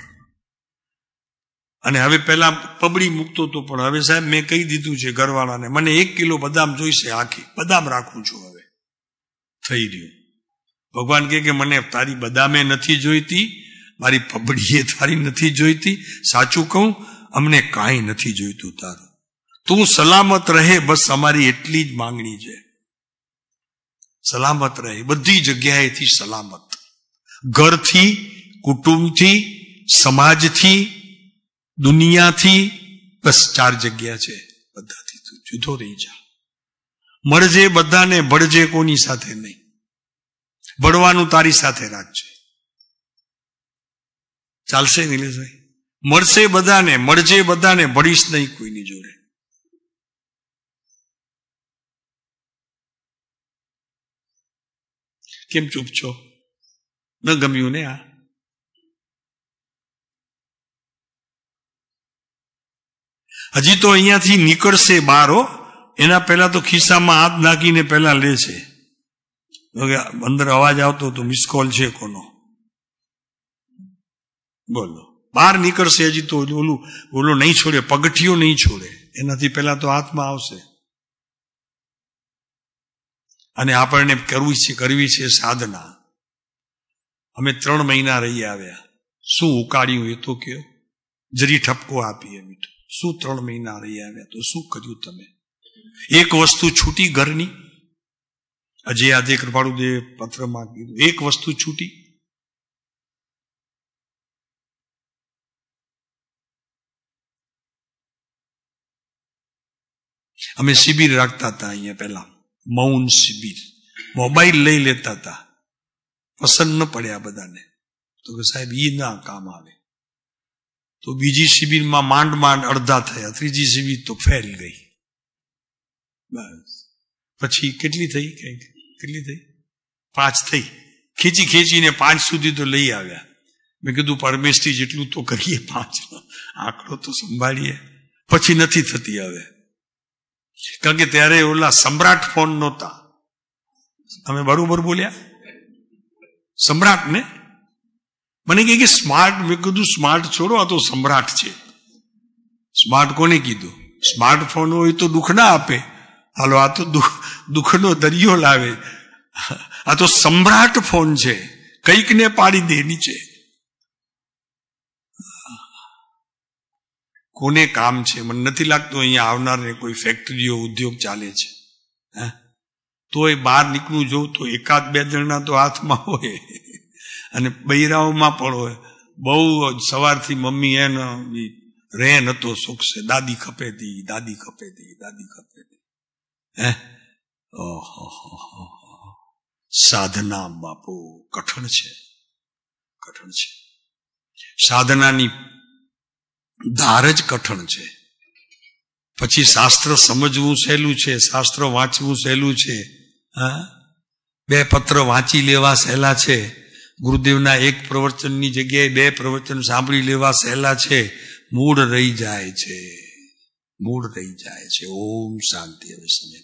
અને હવે પેલા પબડી મૂકતો હતો, પણ હવે સાહેબ મેં કહી દીધું છે ઘરવાળાને, મને 1 કિલો બદામ જોઈશે, આખી બદામ રાખું છું. હવે થઈ રહ્યું. ભગવાન કે મને તારી બદામે નથી જોઈતી, મારી પબડીએ તારી નથી જોઈતી. સાચું કહું, અમને કાંઈ નથી જોઈતું તારું. તું સલામત રહે, બસ અમારી એટલી જ માંગણી છે. સલામત રહે, બધી જગ્યાએથી સલામત. ઘરથી, કુટુંબથી, સમાજથી, દુનિયાથી, બસ 4 જગ્યા છે. બધાથી તું જુદો રહી જા. મળજે બધાને, ભળજે કોની સાથે નહીં. ભળવાનું તારી સાથે રાખજે. ચાલશે નિલેશભાઈ? મળશે બધાને, મળજે બધાને, ભળીશ નહીં કોઈની જોડે. કેમ ચૂપ છો? ન ગમ્યું ને? આ હજી તો અહીંયાથી નીકળશે બારો, એના પહેલા તો ખિસ્સામાં હાથ નાખીને પહેલા લે છે. અંદર અવાજ આવતો તો મિસ કોલ છે કોનો? બોલો. બહાર નીકળશે હજી તો ઓલું નહીં છોડે, પગથિયો નહીં છોડે. એનાથી પહેલા તો હાથમાં આવશે. અને આપણને કરવી છે સાધના. અમે 3 મહિના રહી આવ્યા. શું ઉકાળ્યું એ તો કયો? જરી ઠપકો આપીએ મીઠું. શું 3 મહિના રહી આવ્યા તો શું કર્યું તમે? એક વસ્તુ છૂટી ઘરની? અજય આજે કૃપાળુદેવ પત્રમાં કીધું, એક વસ્તુ છૂટી. અમે શિબિર રાખતા હતા અહીંયા પહેલા, મૌન શિબિર. મોબાઈલ લઈ લેતા હતા. પસંદ ન પડ્યા બધાને, તો કે સાહેબ ઈ ના કામ આવે. તો બીજી શિબિરમાં માંડ અડધા થયા, ત્રીજી શિબિર તો ફેલ ગઈ. બસ પછી કેટલી થઈ? 5 થઈ. ખેંચીને 5 સુધી તો લઈ આવ્યા. મેં કીધું પરમેશથી જેટલું તો કરીએ, 5 આંકડો તો સંભાળીએ. પછી નથી થતી હવે, કારણ કે ત્યારે ઓલા સમ્રાટ ફોન નહોતા. તમે બરોબર બોલ્યા? સમ્રાટ ને મને કે સ્માર્ટ. મેં કીધું સ્માર્ટ છોડો, આ તો સમ્રાટ છે. સ્માર્ટ કોને કીધું? સ્માર્ટફોન હોય તો દુઃખ ના આપે. હાલો, આ તો દુઃખનો દરિયો લાવે. આ તો સમ્રાટ ફોન છે, કઈક ને પાડી દે નીચે. કોને કામ છે? મને નથી લાગતું અહીંયા આવનારને કોઈ ફેક્ટરીઓ, ઉદ્યોગ ચાલે છે. તોય બહાર નીકળવું જોઉં તો 1-2 જણના તો હાથમાં હોય, અને બૈરાઓમાં પણ હોય. બહુ સવારથી મમ્મી એનો રેન હતો સુખ છે, દાદી ખપેતી. સાધના બાપુ કઠણ છે. સાધનાની ધાર જ કઠણ છે. પછી શાસ્ત્ર સમજવું સહેલું છે, શાસ્ત્ર વાંચવું સહેલું છે. 2 પત્ર વાંચી લેવા સહેલા છે. ગુરુદેવના 1 પ્રવચનની જગ્યાએ 2 પ્રવચન સાંભળી લેવા સહેલા છે. મૂળ રહી જાય છે. ઓમ શાંતિ. હવે સમય